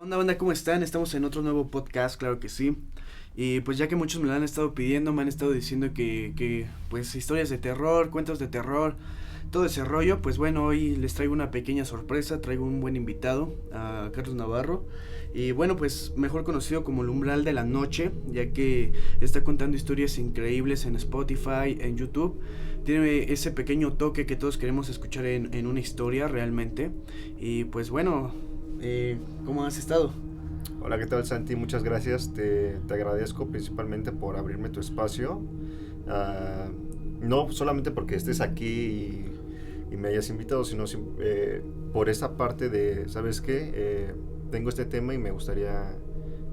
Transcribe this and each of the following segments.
Onda, banda, ¿cómo están? Estamos en otro nuevo podcast, claro que sí. Y pues ya que muchos me lo han estado pidiendo, me han estado diciendo que pues historias de terror, cuentos de terror, todo ese rollo, pues bueno, hoy les traigo una pequeña sorpresa, traigo un buen invitado, a Carlos Navarro. Y bueno, pues mejor conocido como el Umbral de la Noche, ya que está contando historias increíbles en Spotify, en YouTube. Tiene ese pequeño toque que todos queremos escuchar en una historia realmente. Y pues bueno, ¿cómo has estado? Hola, ¿qué tal, Santi? Muchas gracias. Te agradezco principalmente por abrirme tu espacio. Ah, no solamente porque estés aquí y me hayas invitado, sino por esa parte de, ¿sabes qué? Tengo este tema y me gustaría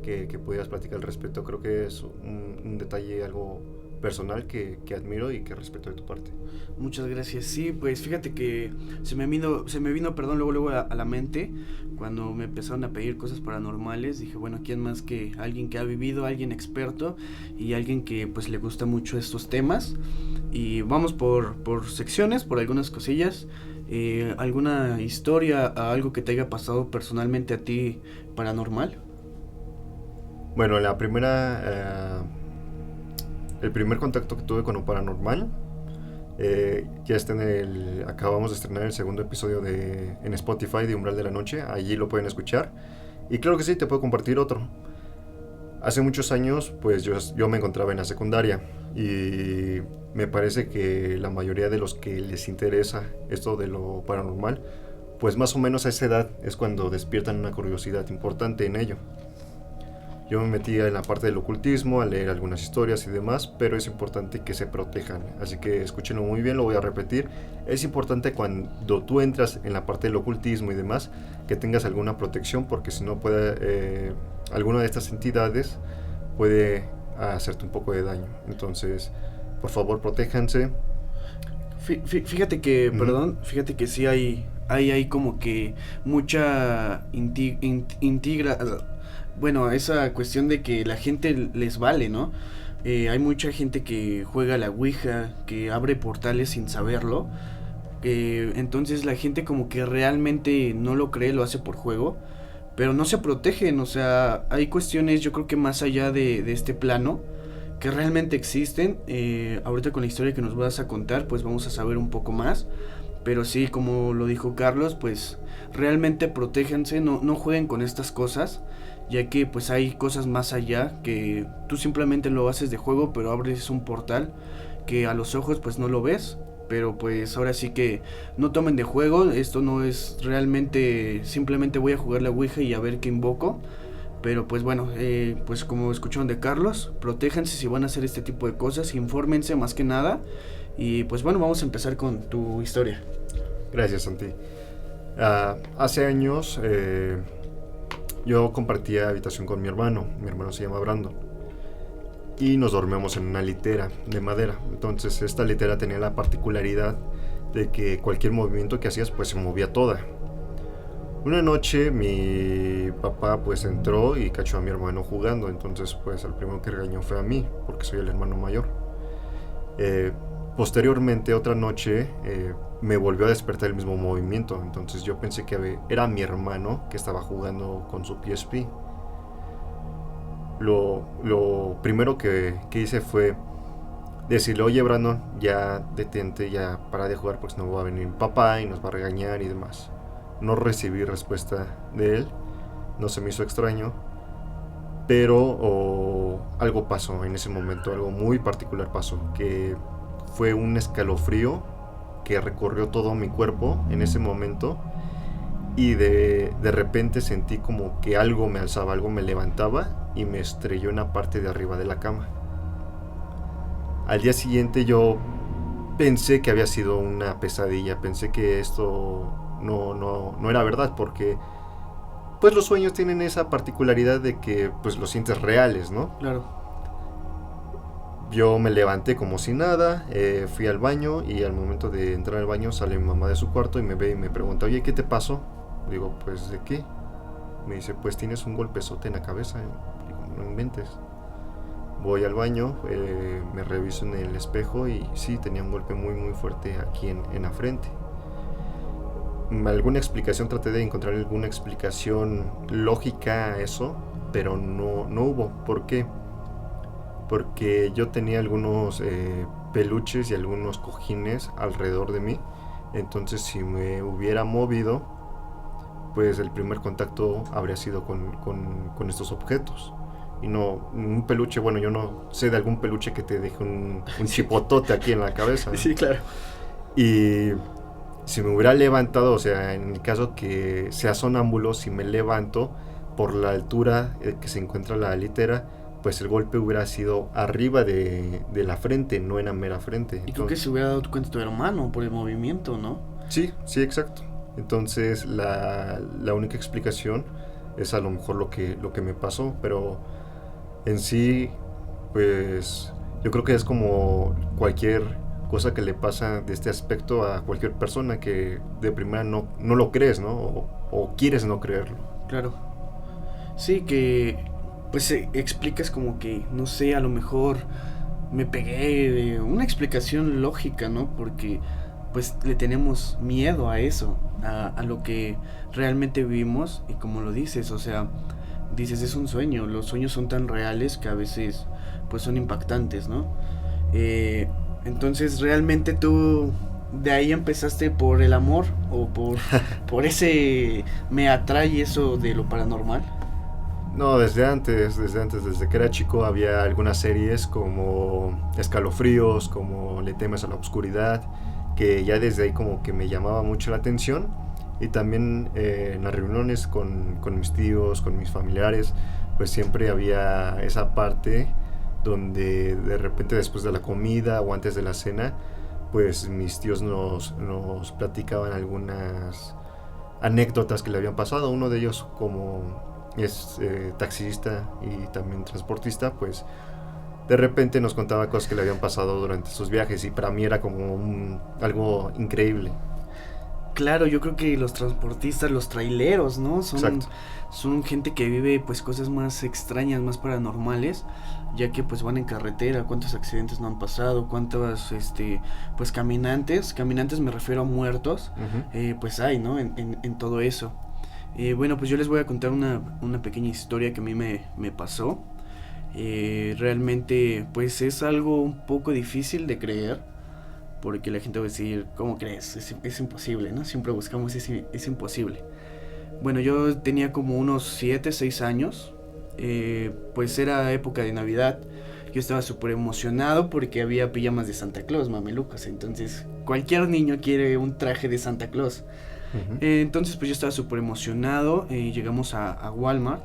que pudieras platicar al respecto. Creo que es un detalle algo personal que admiro y que respeto de tu parte. Muchas gracias. Sí, pues fíjate que se me vino, perdón, luego a la mente cuando me empezaron a pedir cosas paranormales. Dije, bueno, ¿quién más que alguien que ha vivido, alguien experto y alguien que pues le gusta mucho estos temas? Y vamos por secciones, por algunas cosillas. ¿Alguna historia, algo que te haya pasado personalmente a ti paranormal? Bueno, el primer contacto que tuve con lo paranormal. Ya está acabamos de estrenar el segundo episodio en Spotify de Umbral de la Noche. Allí lo pueden escuchar. Y claro que sí, te puedo compartir otro. Hace muchos años, pues yo me encontraba en la secundaria. Y me parece que la mayoría de los que les interesa esto de lo paranormal, pues más o menos a esa edad es cuando despiertan una curiosidad importante en ello. Yo me metí en la parte del ocultismo, a leer algunas historias y demás, pero es importante que se protejan. Así que escúchenlo muy bien, lo voy a repetir. Es importante cuando tú entras en la parte del ocultismo y demás, que tengas alguna protección, porque si no alguna de estas entidades puede hacerte un poco de daño. Entonces, por favor, protéjanse. Fíjate que, Ujú. perdón, fíjate que sí hay como que mucha bueno, esa cuestión de que la gente les vale, ¿no? Hay mucha gente que juega a la Ouija, que abre portales sin saberlo. Entonces la gente como que realmente no lo cree, lo hace por juego, pero no se protegen, o sea, hay cuestiones yo creo que más allá de este plano que realmente existen. Ahorita con la historia que nos vas a contar, pues vamos a saber un poco más. Pero sí, como lo dijo Carlos, pues realmente protéjanse, no jueguen con estas cosas, ya que pues hay cosas más allá que tú simplemente lo haces de juego, pero abres un portal que a los ojos pues no lo ves. Pero pues ahora sí que no tomen de juego, esto no es realmente simplemente voy a jugar la Ouija y a ver qué invoco. Pero pues bueno, pues como escucharon de Carlos, protéjanse si van a hacer este tipo de cosas, infórmense más que nada. Y pues bueno, vamos a empezar con tu historia. Gracias, Santi. Hace años yo compartía habitación con mi hermano. Mi hermano se llama Brando. Y nos dormíamos en una litera de madera. Entonces esta litera tenía la particularidad de que cualquier movimiento que hacías pues se movía toda. Una noche mi papá pues entró y cachó a mi hermano jugando. Entonces pues el primero que regañó fue a mí, porque soy el hermano mayor. Eh, Posteriormente, otra noche, me volvió a despertar el mismo movimiento. Entonces yo pensé que era mi hermano que estaba jugando con su PSP. Lo primero que hice fue decirle, oye Brandon, ya detente, ya para de jugar porque si no va a venir mi papá y nos va a regañar y demás. No recibí respuesta de él, no se me hizo extraño, pero algo pasó en ese momento, algo muy particular pasó, que fue un escalofrío que recorrió todo mi cuerpo en ese momento y de repente sentí como que algo me alzaba, algo me levantaba y me estrelló en la parte de arriba de la cama. Al día siguiente yo pensé que había sido una pesadilla, pensé que esto no era verdad porque pues los sueños tienen esa particularidad de que pues los sientes reales, ¿no? Claro. Yo me levanté como si nada, fui al baño y al momento de entrar al baño sale mi mamá de su cuarto y me ve y me pregunta, oye, ¿qué te pasó? Digo, pues, ¿de qué? Me dice, pues tienes un golpezote en la cabeza. Digo, no inventes. Voy al baño, me reviso en el espejo y sí, tenía un golpe muy muy fuerte aquí en la frente. alguna explicación, traté de encontrar alguna explicación lógica a eso, pero no hubo. ¿Por qué? Porque yo tenía algunos peluches y algunos cojines alrededor de mí. Entonces si me hubiera movido, pues el primer contacto habría sido con estos objetos. Y no un peluche, bueno, yo no sé de algún peluche que te deje un chipotote aquí en la cabeza, ¿no? Sí, claro. Y si me hubiera levantado, o sea, en el caso que sea sonámbulo, si me levanto por la altura que se encuentra la litera, pues el golpe hubiera sido arriba de la frente, no en la mera frente. Y creo que se hubiera dado cuenta tu hermano por el movimiento, ¿no? Sí, exacto. Entonces la única explicación es a lo mejor lo que me pasó, pero en sí, pues yo creo que es como cualquier cosa que le pasa de este aspecto a cualquier persona, que de primera no lo crees, ¿no? O quieres no creerlo. Claro. Sí, que pues explicas como que, no sé, a lo mejor me pegué, una explicación lógica, ¿no? Porque pues le tenemos miedo a eso, a lo que realmente vivimos. Y como lo dices, o sea, dices, es un sueño, los sueños son tan reales que a veces pues son impactantes, ¿no? Entonces realmente tú de ahí empezaste por el amor o por ese me atrae eso de lo paranormal. No, desde antes, desde que era chico había algunas series como Escalofríos, como Le temes a la oscuridad, que ya desde ahí como que me llamaba mucho la atención. Y también en las reuniones con mis tíos, con mis familiares, pues siempre había esa parte donde de repente después de la comida o antes de la cena, pues mis tíos nos platicaban algunas anécdotas que le habían pasado. Uno de ellos, como es taxista y también transportista, pues de repente nos contaba cosas que le habían pasado durante sus viajes, y para mí era como algo increíble. Claro, yo creo que los transportistas, los traileros, ¿no? Son gente que vive pues cosas más extrañas, más paranormales, ya que pues van en carretera. ¿Cuántos accidentes no han pasado? ¿Cuántos pues caminantes me refiero a muertos? Uh-huh. Pues hay, ¿no? En todo eso. Bueno, pues yo les voy a contar una pequeña historia que a mí me pasó. Realmente pues es algo un poco difícil de creer, porque la gente va a decir, ¿cómo crees? Es imposible, ¿no? Siempre buscamos, es imposible. Bueno, yo tenía como unos 7, 6 años, pues era época de Navidad. Yo estaba súper emocionado porque había pijamas de Santa Claus, mamelucas. Entonces cualquier niño quiere un traje de Santa Claus. Uh-huh. Entonces pues yo estaba súper emocionado. Llegamos a Walmart.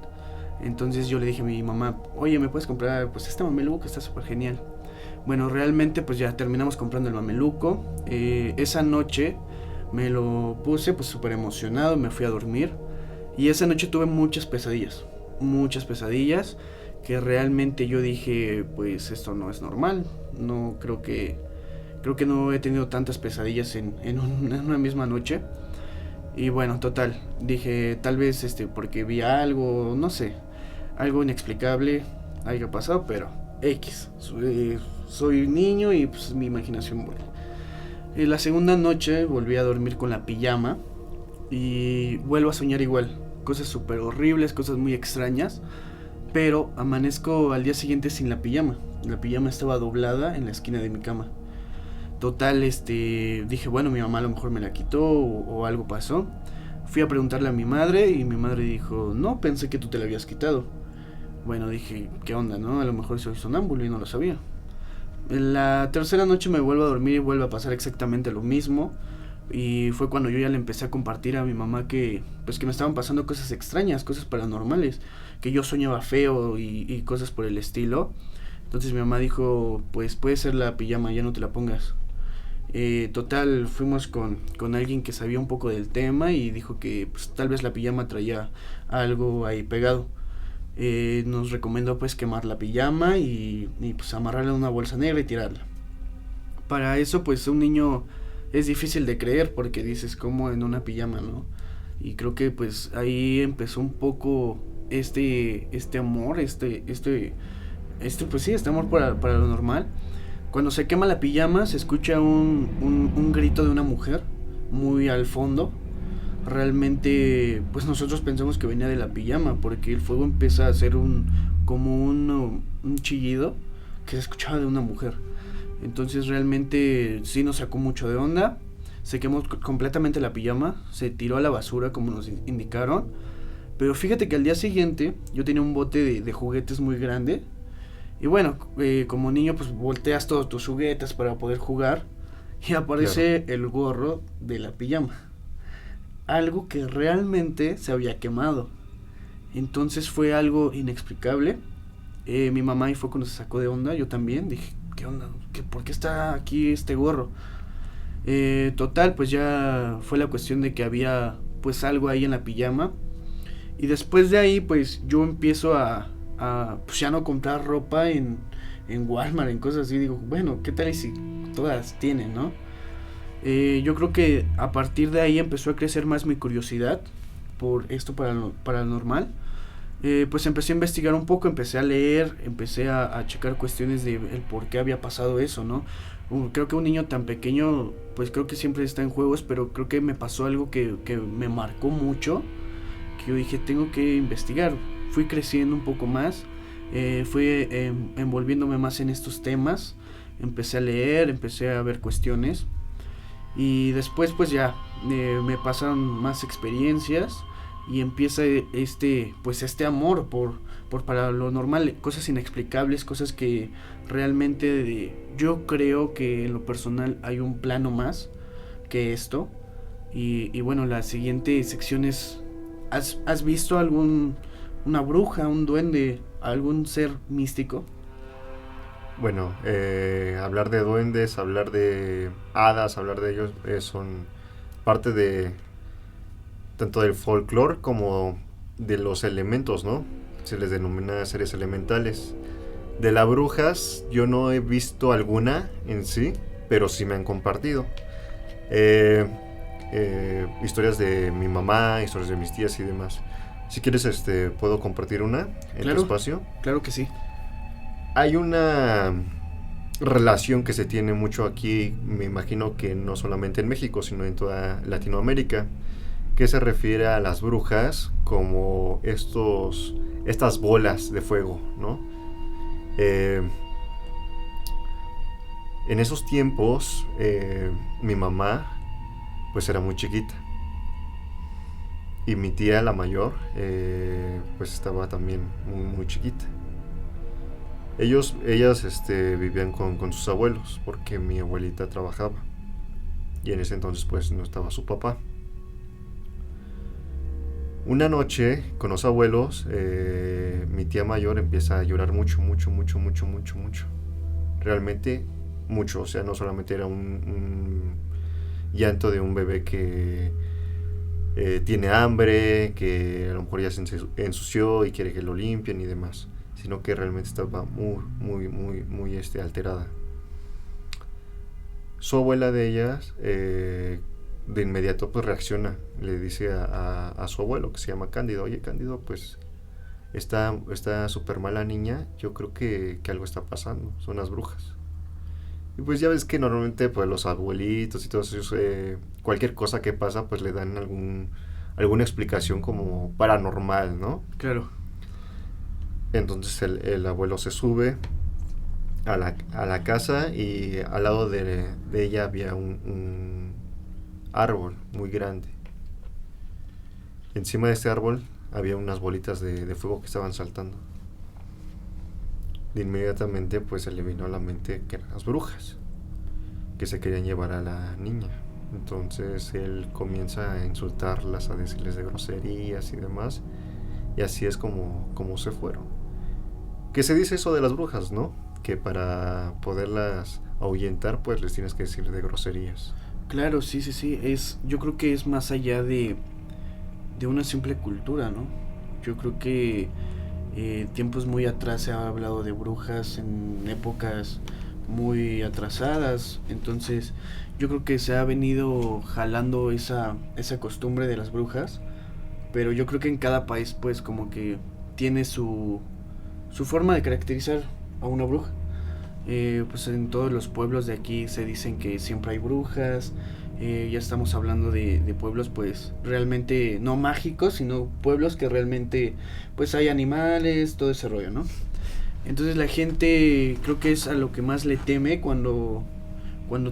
Entonces yo le dije a mi mamá, oye, ¿me puedes comprar pues este mameluco? Está súper genial. Bueno, realmente pues ya terminamos comprando el mameluco. Esa noche me lo puse pues súper emocionado, me fui a dormir. Y esa noche tuve muchas pesadillas, que realmente yo dije, pues esto no es normal. No creo que no he tenido tantas pesadillas en una misma noche. Y bueno, total, dije tal vez porque vi algo, no sé, algo inexplicable haya pasado, pero X, soy niño y pues mi imaginación vuela. La segunda noche volví a dormir con la pijama y vuelvo a soñar igual, cosas súper horribles, cosas muy extrañas, pero amanezco al día siguiente sin la pijama estaba doblada en la esquina de mi cama. Total, dije, bueno, mi mamá a lo mejor me la quitó o algo pasó. Fui a preguntarle a mi madre y mi madre dijo, no, pensé que tú te la habías quitado. Bueno, dije, ¿qué onda, no? A lo mejor soy sonámbulo y no lo sabía. En la tercera noche me vuelvo a dormir y vuelve a pasar exactamente lo mismo. Y fue cuando yo ya le empecé a compartir a mi mamá que me estaban pasando cosas extrañas, cosas paranormales, que yo soñaba feo y cosas por el estilo. Entonces mi mamá dijo, pues puede ser la pijama, ya no te la pongas. Total, fuimos con alguien que sabía un poco del tema y dijo que pues, tal vez la pijama traía algo ahí pegado. Nos recomendó pues quemar la pijama y pues amarrarla en una bolsa negra y tirarla. Para eso pues un niño es difícil de creer, porque dices, como en una pijama, ¿no? Y creo que pues ahí empezó un poco este amor, pues sí, este amor para lo normal. Cuando se quema la pijama se escucha un grito de una mujer muy al fondo. realmente pues nosotros pensamos que venía de la pijama, porque el fuego empieza a hacer un chillido que se escuchaba de una mujer. Entonces realmente sí nos sacó mucho de onda. Se quemó completamente la pijama, se tiró a la basura como nos indicaron. Pero fíjate que al día siguiente yo tenía un bote de juguetes muy grande. Y bueno, como niño pues volteas todos tus juguetes para poder jugar. Y aparece el gorro de la pijama. Algo que realmente se había quemado. Entonces fue algo inexplicable. Mi mamá ahí fue cuando se sacó de onda. Yo también dije, ¿qué onda? ¿Por qué está aquí este gorro? Total, pues ya fue la cuestión de que había pues algo ahí en la pijama. Y después de ahí pues yo empiezo a pues ya no comprar ropa en Walmart, en cosas así. Digo, bueno, ¿qué tal y si todas tienen, no? Yo creo que a partir de ahí empezó a crecer más mi curiosidad por esto paranormal. Pues empecé a investigar un poco, empecé a leer, empecé a checar cuestiones de el por qué había pasado eso, ¿no? Creo que un niño tan pequeño, pues creo que siempre está en juegos, pero creo que me pasó algo que me marcó mucho, que yo dije, tengo que investigar. Fui creciendo un poco más, fui envolviéndome más en estos temas, empecé a leer, empecé a ver cuestiones, y después pues ya me pasaron más experiencias y empieza este amor por para lo normal, cosas inexplicables, cosas que realmente yo creo que en lo personal hay un plano más que esto. Y bueno, la siguiente sección es, ¿has visto una bruja, un duende, algún ser místico? Bueno, hablar de duendes, hablar de hadas, hablar de ellos son parte de tanto del folclore como de los elementos, ¿no? Se les denomina seres elementales. De las brujas yo no he visto alguna en sí, pero sí me han compartido. Historias de mi mamá, historias de mis tías y demás. Si quieres, puedo compartir una en tu espacio. Claro que sí. Hay una relación que se tiene mucho aquí, me imagino que no solamente en México, sino en toda Latinoamérica, que se refiere a las brujas como estas bolas de fuego, ¿no? En esos tiempos, mi mamá, pues era muy chiquita. Y mi tía, la mayor, pues estaba también muy, muy chiquita. Ellas vivían con sus abuelos, porque mi abuelita trabajaba. Y en ese entonces, pues, no estaba su papá. Una noche, con los abuelos, mi tía mayor empieza a llorar mucho. Realmente mucho, o sea, no solamente era un llanto de un bebé que tiene hambre, que a lo mejor ya se ensució y quiere que lo limpien y demás, sino que realmente estaba muy alterada. Su abuela de ellas de inmediato pues reacciona, le dice a su abuelo, que se llama Cándido: oye Cándido, pues está súper mala niña, yo creo que algo está pasando, son las brujas. Y pues ya ves que normalmente pues los abuelitos y todos ellos, cualquier cosa que pasa pues le dan alguna explicación como paranormal, ¿no? Claro. Entonces el abuelo se sube a la casa, y al lado de ella había un árbol muy grande. Encima de este árbol había unas bolitas de fuego que estaban saltando. De inmediatamente pues se le vino a la mente que eran las brujas que se querían llevar a la niña. Entonces él comienza a insultarlas, a decirles de groserías y demás, y así es como se fueron. Que se dice eso de las brujas, ¿no? Que para poderlas ahuyentar pues les tienes que decir de groserías. Claro, sí, yo creo que es más allá de una simple cultura, ¿no? Yo creo que tiempos muy atrás se ha hablado de brujas en épocas muy atrasadas, entonces yo creo que se ha venido jalando esa costumbre de las brujas, pero yo creo que en cada país pues como que tiene su forma de caracterizar a una bruja. Pues en todos los pueblos de aquí se dicen que siempre hay brujas. Ya estamos hablando de pueblos pues realmente no mágicos, sino pueblos que realmente pues hay animales, todo ese rollo, ¿no? Entonces la gente creo que es a lo que más le teme cuando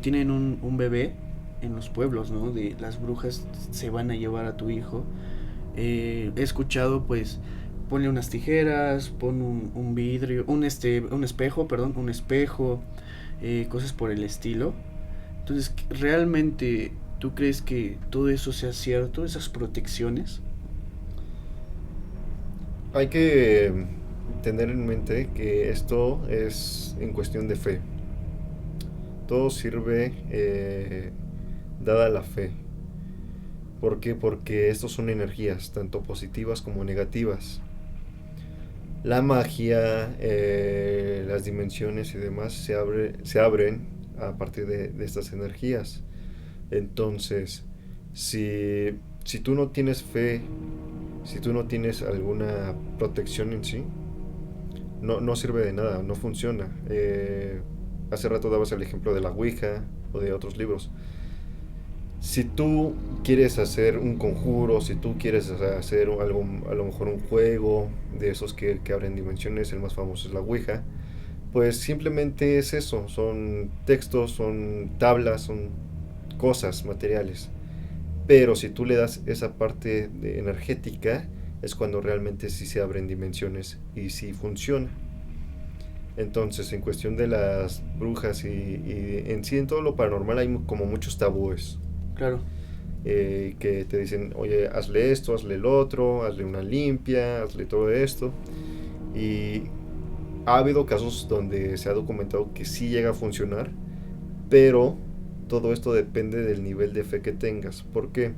tienen un bebé en los pueblos, ¿no? De las brujas se van a llevar a tu hijo. He escuchado pues ponle unas tijeras, pon un vidrio, un espejo, perdón, un espejo, cosas por el estilo. Entonces, ¿realmente tú crees que todo eso sea cierto, esas protecciones? Hay que tener en mente que esto es en cuestión de fe. Todo sirve dada la fe. ¿Por qué? Porque estos son energías, tanto positivas como negativas. La magia, las dimensiones y demás se abren a partir de estas energías. Entonces, si tú no tienes fe, si tú no tienes alguna protección en sí, no sirve de nada, no funciona. Hace rato dabas el ejemplo de la Ouija o de otros libros. Si tú quieres hacer un conjuro, si tú quieres hacer algo, a lo mejor un juego de esos que abren dimensiones, el más famoso es la Ouija, pues simplemente es eso, son textos, son tablas, son cosas, materiales. Pero si tú le das esa parte de energética, es cuando realmente sí se abren dimensiones y sí funciona. Entonces, en cuestión de las brujas y en sí en todo lo paranormal hay como muchos tabúes. Claro, Que te dicen, oye, hazle esto, hazle el otro, hazle una limpia, hazle todo esto. Y ha habido casos donde se ha documentado que sí llega a funcionar, pero todo esto depende del nivel de fe que tengas. ¿Por qué?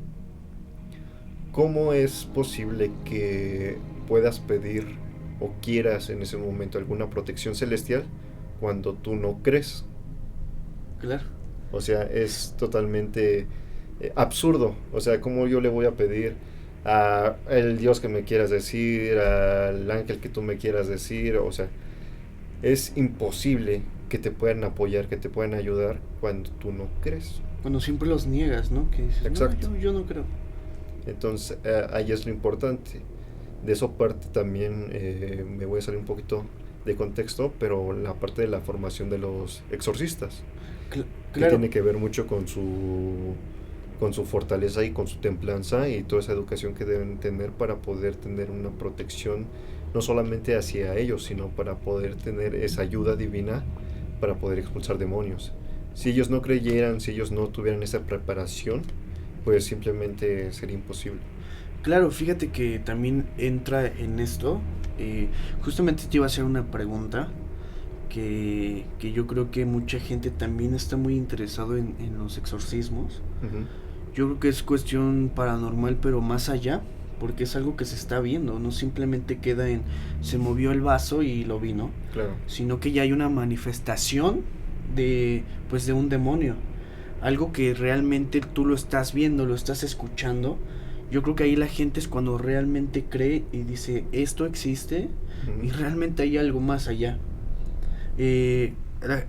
¿Cómo es posible que puedas pedir o quieras en ese momento alguna protección celestial cuando tú no crees? claro. O sea, es totalmente absurdo. O sea, ¿cómo yo le voy a pedir a el Dios que me quieras decir, al ángel que tú me quieras decir? O sea, es imposible que te puedan apoyar, que te puedan ayudar cuando tú no crees. Cuando siempre los niegas, ¿no? Que dices, no, Exacto. yo no creo. Entonces, ahí es lo importante. De eso parte también, me voy a salir un poquito de contexto, pero la parte de la formación de los exorcistas, que Claro, tiene que ver mucho con su fortaleza y con su templanza y toda esa educación que deben tener para poder tener una protección no solamente hacia ellos, sino para poder tener esa ayuda divina para poder expulsar demonios. Si ellos no creyeran, si ellos no tuvieran esa preparación, pues simplemente sería imposible. claro, fíjate que también entra en esto. Justamente te iba a hacer una pregunta que yo creo que mucha gente también está muy interesado en los exorcismos. Ujú. Yo creo que es cuestión paranormal, pero más allá, porque es algo que se está viendo, no simplemente queda en se movió el vaso y lo vi, ¿no? Claro. Sino que ya hay una manifestación de pues de un demonio, algo que realmente tú lo estás viendo, lo estás escuchando. Yo creo que ahí la gente es cuando realmente cree y dice esto existe y Ujú. realmente hay algo más allá.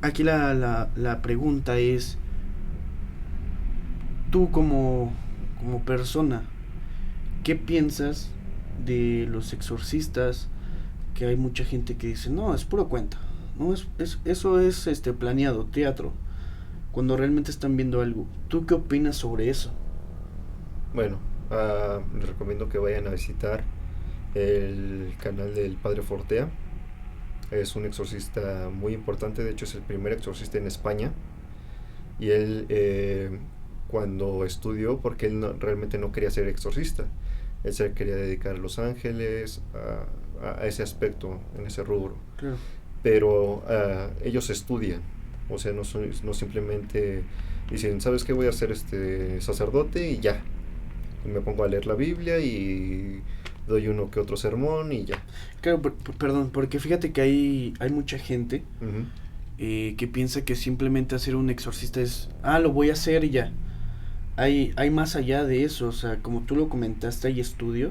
Aquí la pregunta es, tú como persona, ¿qué piensas de los exorcistas? Que hay mucha gente que dice, no, es puro cuento, no, eso es planeado, teatro, cuando realmente están viendo algo. ¿Tú qué opinas sobre eso? Bueno, les recomiendo que vayan a visitar el canal del Padre Fortea. Es un exorcista muy importante, de hecho es el primer exorcista en España. Y él, cuando estudió, porque él realmente no quería ser exorcista, él se quería dedicar a los ángeles, a ese aspecto, en ese rubro. Claro, Pero ellos estudian, o sea, no simplemente dicen, ¿sabes qué? Voy a ser este sacerdote y ya. Y me pongo a leer la Biblia y doy uno que otro sermón y ya. claro, perdón, porque fíjate que hay mucha gente Ujú. que piensa que simplemente hacer un exorcista es, lo voy a hacer y ya. Hay más allá de eso, o sea, como tú lo comentaste, hay estudio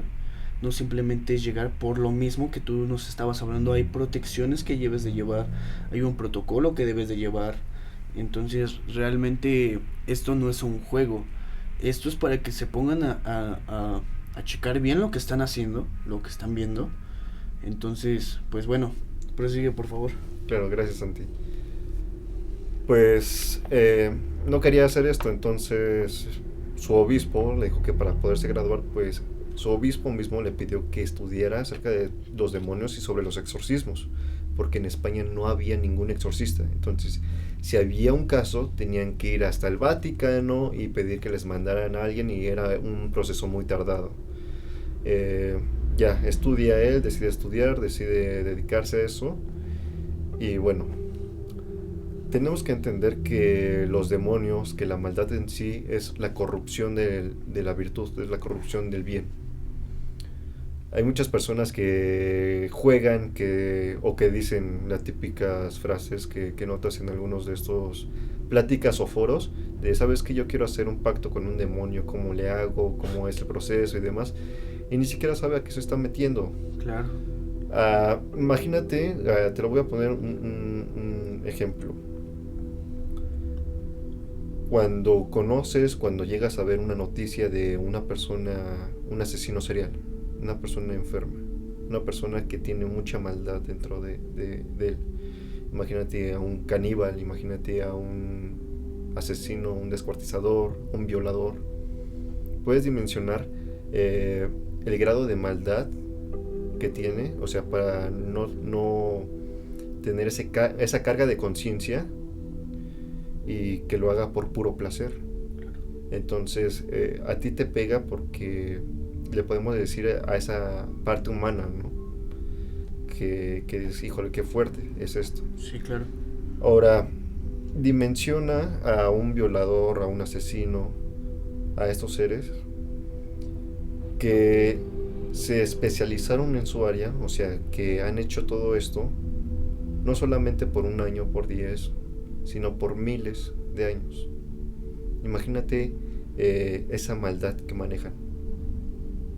no simplemente es llegar por lo mismo que tú nos estabas hablando. Hay protecciones que debes de llevar, hay un protocolo que debes de llevar. Entonces realmente esto no es un juego, esto es para que se pongan a checar bien lo que están haciendo, lo que están viendo. Entonces, pues bueno, prosigue por favor. Claro, gracias, Santi. Pues no quería hacer esto, entonces su obispo le dijo que para poderse graduar, pues su obispo mismo le pidió que estudiara acerca de los demonios y sobre los exorcismos, porque en España no había ningún exorcista. Entonces, si había un caso, tenían que ir hasta el Vaticano y pedir que les mandaran a alguien, y era un proceso muy tardado. Ya, estudia él, decide estudiar, decide dedicarse a eso. Y bueno, tenemos que entender que los demonios, que la maldad en sí es la corrupción de la virtud, es la corrupción del bien. Hay muchas personas que juegan o que dicen las típicas frases que notas en algunos de estos pláticas o foros de, sabes que yo quiero hacer un pacto con un demonio, cómo le hago, cómo es el proceso y demás, y ni siquiera sabe a qué se está metiendo. Claro. Imagínate, te lo voy a poner un ejemplo. Cuando llegas a ver una noticia de una persona, un asesino serial, una persona enferma, una persona que tiene mucha maldad dentro de él. Imagínate a un caníbal, imagínate a un asesino, un descuartizador, un violador. Puedes dimensionar el grado de maldad que tiene, o sea, para no tener esa carga de conciencia y que lo haga por puro placer. Entonces, a ti te pega porque le podemos decir a esa parte humana, ¿no? Que es, híjole, qué fuerte es esto. Sí, claro. Ahora, dimensiona a un violador, a un asesino, a estos seres que se especializaron en su área, o sea, que han hecho todo esto, no solamente por un año, por 10, sino por miles de años. Imagínate esa maldad que manejan,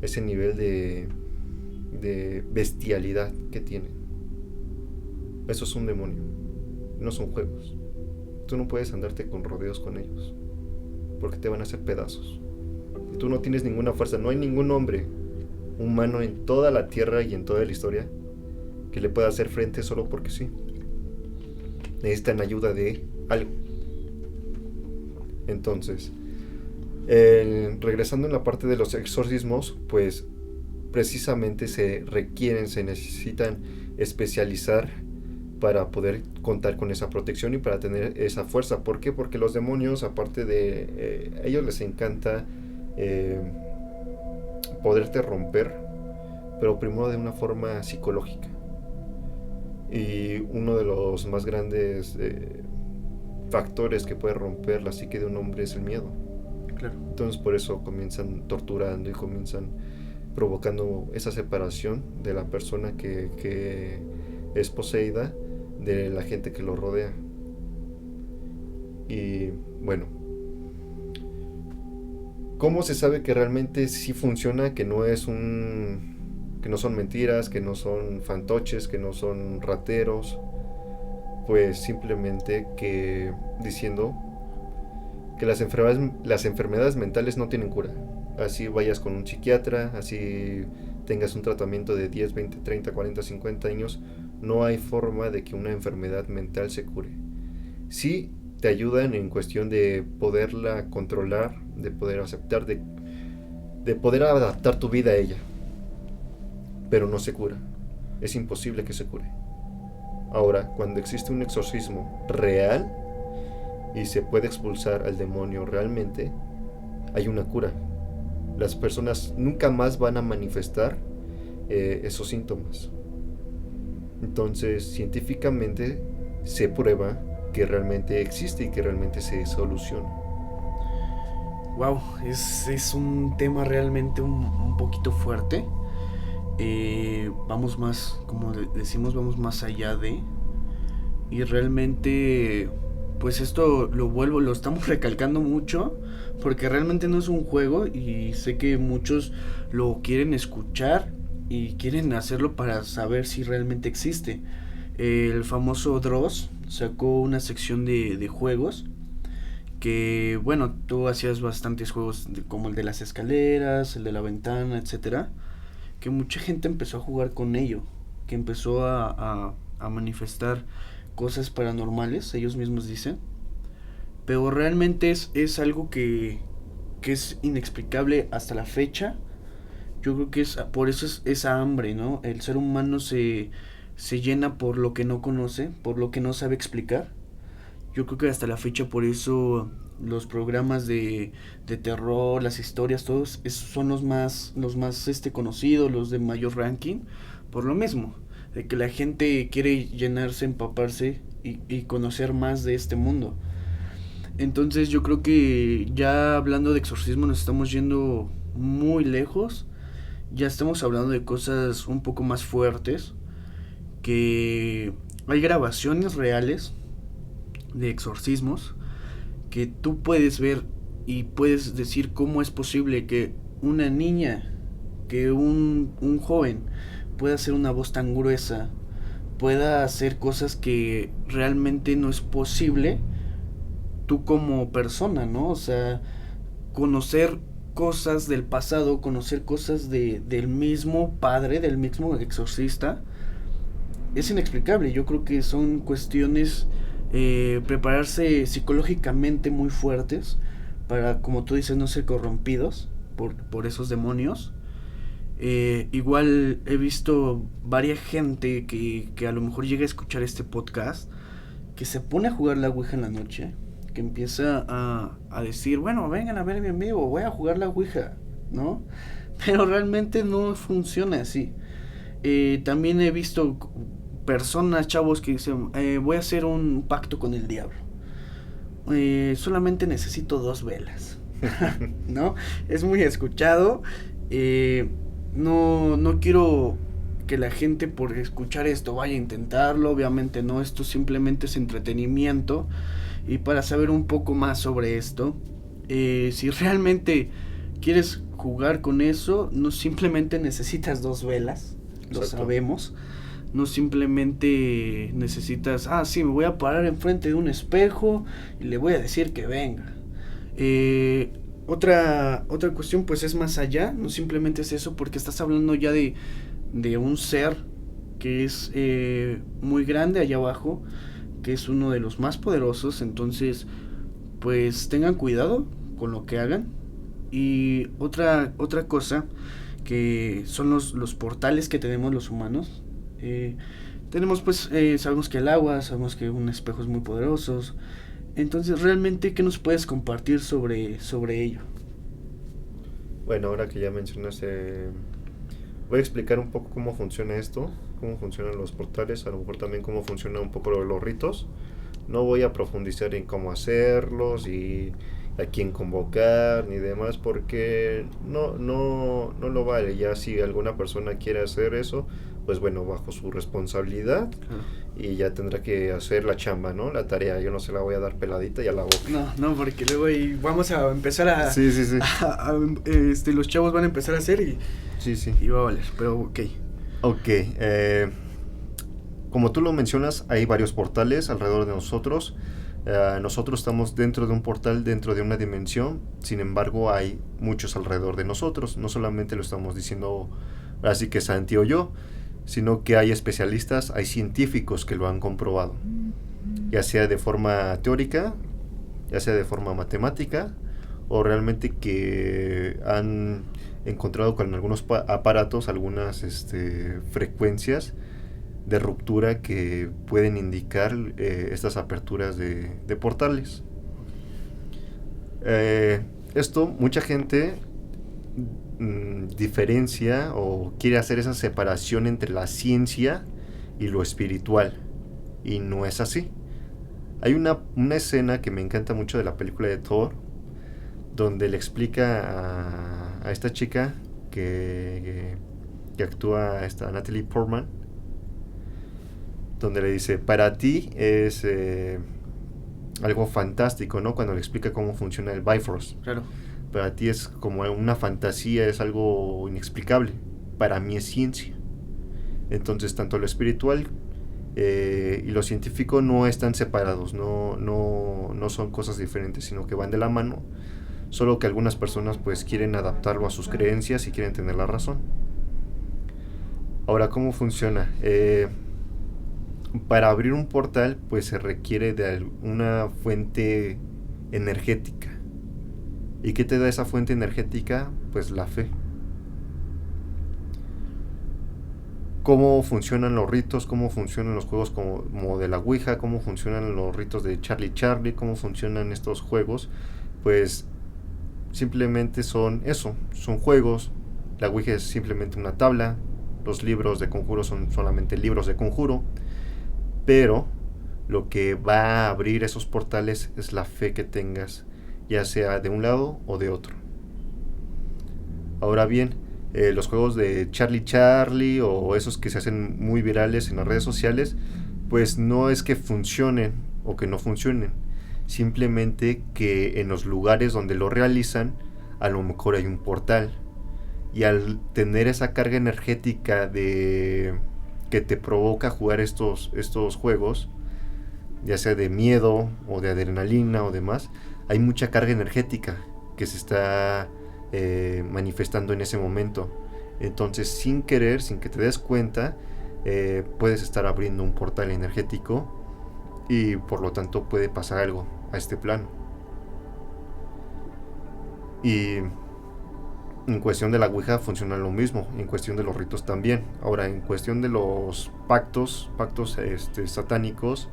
ese nivel de bestialidad que tienen. Eso es un demonio, no son juegos. Tú no puedes andarte con rodeos con ellos, porque te van a hacer pedazos. Y tú no tienes ninguna fuerza, no hay ningún hombre humano en toda la tierra y en toda la historia que le pueda hacer frente solo porque sí. Necesitan ayuda de algo. Entonces, regresando en la parte de los exorcismos, pues precisamente se necesitan especializar para poder contar con esa protección y para tener esa fuerza. ¿Por qué? Porque los demonios, aparte de ellos les encanta poderte romper, pero primero de una forma psicológica. Y uno de los más grandes factores que puede romper la psique de un hombre es el miedo. Claro. Entonces por eso comienzan torturando y comienzan provocando esa separación de la persona que es poseída de la gente que lo rodea. Y bueno, ¿cómo se sabe que realmente sí funciona, que no son mentiras, que no son fantoches, que no son rateros? Pues simplemente diciendo que las enfermedades mentales no tienen cura. Así vayas con un psiquiatra, así tengas un tratamiento de 10, 20, 30, 40, 50 años, no hay forma de que una enfermedad mental se cure. Sí te ayudan en cuestión de poderla controlar, de poder aceptar, de poder adaptar tu vida a ella, pero no se cura. Es imposible que se cure. Ahora, cuando existe un exorcismo real y se puede expulsar al demonio realmente, hay una cura. Las personas nunca más van a manifestar esos síntomas. Entonces, científicamente se prueba que realmente existe y que realmente se soluciona. Wow, es un tema realmente un poquito fuerte. Vamos más, como decimos, vamos más allá de... Y realmente pues esto lo estamos recalcando mucho, porque realmente no es un juego y sé que muchos lo quieren escuchar y quieren hacerlo para saber si realmente existe. El famoso Dross sacó una sección de juegos que, bueno, tú hacías bastantes juegos como el de las escaleras, el de la ventana, etcétera, que mucha gente empezó a jugar con ello, que empezó a manifestar cosas paranormales, ellos mismos dicen, pero realmente es algo que es inexplicable hasta la fecha. Yo creo que es por eso es esa hambre, ¿no? El ser humano se llena por lo que no conoce, por lo que no sabe explicar. Yo creo que hasta la fecha por eso los programas de terror, las historias, todos son los más conocidos, los de mayor ranking, por lo mismo, de que la gente quiere llenarse, empaparse y conocer más de este mundo. Entonces yo creo que ya hablando de exorcismo nos estamos yendo muy lejos, ya estamos hablando de cosas un poco más fuertes, que hay grabaciones reales de exorcismos que tú puedes ver y puedes decir cómo es posible que una niña, que un joven pueda hacer una voz tan gruesa, pueda hacer cosas que realmente no es posible tú como persona, ¿no? O sea, conocer cosas del pasado, conocer cosas del mismo padre, del mismo exorcista, es inexplicable. Yo creo que son cuestiones, prepararse psicológicamente muy fuertes para, como tú dices, no ser corrompidos por esos demonios. Igual he visto varias gente que a lo mejor llega a escuchar este podcast, que se pone a jugar la Ouija en la noche, que empieza a decir, bueno, vengan a verme en vivo, voy a jugar la Ouija, ¿no? Pero realmente no funciona así. También he visto personas, chavos, que dicen, voy a hacer un pacto con el diablo. Solamente necesito 2 velas. ¿No? Es muy escuchado. No quiero que la gente por escuchar esto vaya a intentarlo. Obviamente no, esto simplemente es entretenimiento. Y para saber un poco más sobre esto, si realmente quieres jugar con eso, no simplemente necesitas 2 velas. Lo Exacto. sabemos. No simplemente necesitas, sí, me voy a parar enfrente de un espejo y le voy a decir que venga. Otra cuestión pues es más allá, no simplemente es eso, porque estás hablando ya de un ser que es muy grande allá abajo, que es uno de los más poderosos. Entonces pues tengan cuidado con lo que hagan. Y otra cosa que son los portales que tenemos los humanos. Tenemos pues, sabemos que el agua, sabemos que un espejo es muy poderoso. Entonces, realmente, ¿qué nos puedes compartir sobre ello? Bueno, ahora que ya mencionaste, voy a explicar un poco cómo funciona esto, cómo funcionan los portales, a lo mejor también cómo funciona un poco los ritos. No voy a profundizar en cómo hacerlos y a quién convocar ni demás, porque no lo vale. Ya si alguna persona quiere hacer eso, pues bueno, bajo su responsabilidad, y ya tendrá que hacer la chamba, ¿no? La tarea. Yo no se la voy a dar peladita y a la boca. No, porque luego vamos a empezar a... Sí. Los chavos van a empezar a hacer Sí. Y va a valer, pero ok. Ok, como tú lo mencionas, hay varios portales alrededor de nosotros. Nosotros estamos dentro de un portal, dentro de una dimensión. Sin embargo, hay muchos alrededor de nosotros. No solamente lo estamos diciendo así que Santi o yo, sino que hay especialistas, hay científicos que lo han comprobado, ya sea de forma teórica, ya sea de forma matemática, o realmente que han encontrado con algunos aparatos algunas frecuencias de ruptura que pueden indicar estas aperturas de portales. Esto mucha gente diferencia o quiere hacer esa separación entre la ciencia y lo espiritual, y no es así. Hay una escena que me encanta mucho de la película de Thor, donde le explica a esta chica que actúa Natalie Portman, donde le dice, para ti es algo fantástico, ¿no? Cuando le explica cómo funciona el Bifrost. Claro. Para ti es como una fantasía, es algo inexplicable. Para mí es ciencia. Entonces, tanto lo espiritual y lo científico no están separados, no son cosas diferentes, sino que van de la mano. Solo que algunas personas pues quieren adaptarlo a sus creencias y quieren tener la razón. Ahora, ¿cómo funciona? Para abrir un portal pues se requiere de una fuente energética. ¿Y qué te da esa fuente energética? Pues la fe. ¿Cómo funcionan los ritos? ¿Cómo funcionan los juegos como de la Ouija? ¿Cómo funcionan los ritos de Charlie Charlie? ¿Cómo funcionan estos juegos? Pues simplemente son eso, son juegos. La Ouija es simplemente una tabla. Los libros de conjuro son solamente libros de conjuro. Pero lo que va a abrir esos portales es la fe que tengas, ya sea de un lado o de otro. Ahora bien, los juegos de Charlie Charlie o esos que se hacen muy virales en las redes sociales, pues no es que funcionen o que no funcionen, simplemente que en los lugares donde lo realizan a lo mejor hay un portal, y al tener esa carga energética de que te provoca jugar estos juegos, ya sea de miedo o de adrenalina o demás, hay mucha carga energética que se está manifestando en ese momento. Entonces, sin querer, sin que te des cuenta, puedes estar abriendo un portal energético y por lo tanto puede pasar algo a este plano. Y en cuestión de la Ouija funciona lo mismo, en cuestión de los ritos también. Ahora, en cuestión de los pactos satánicos,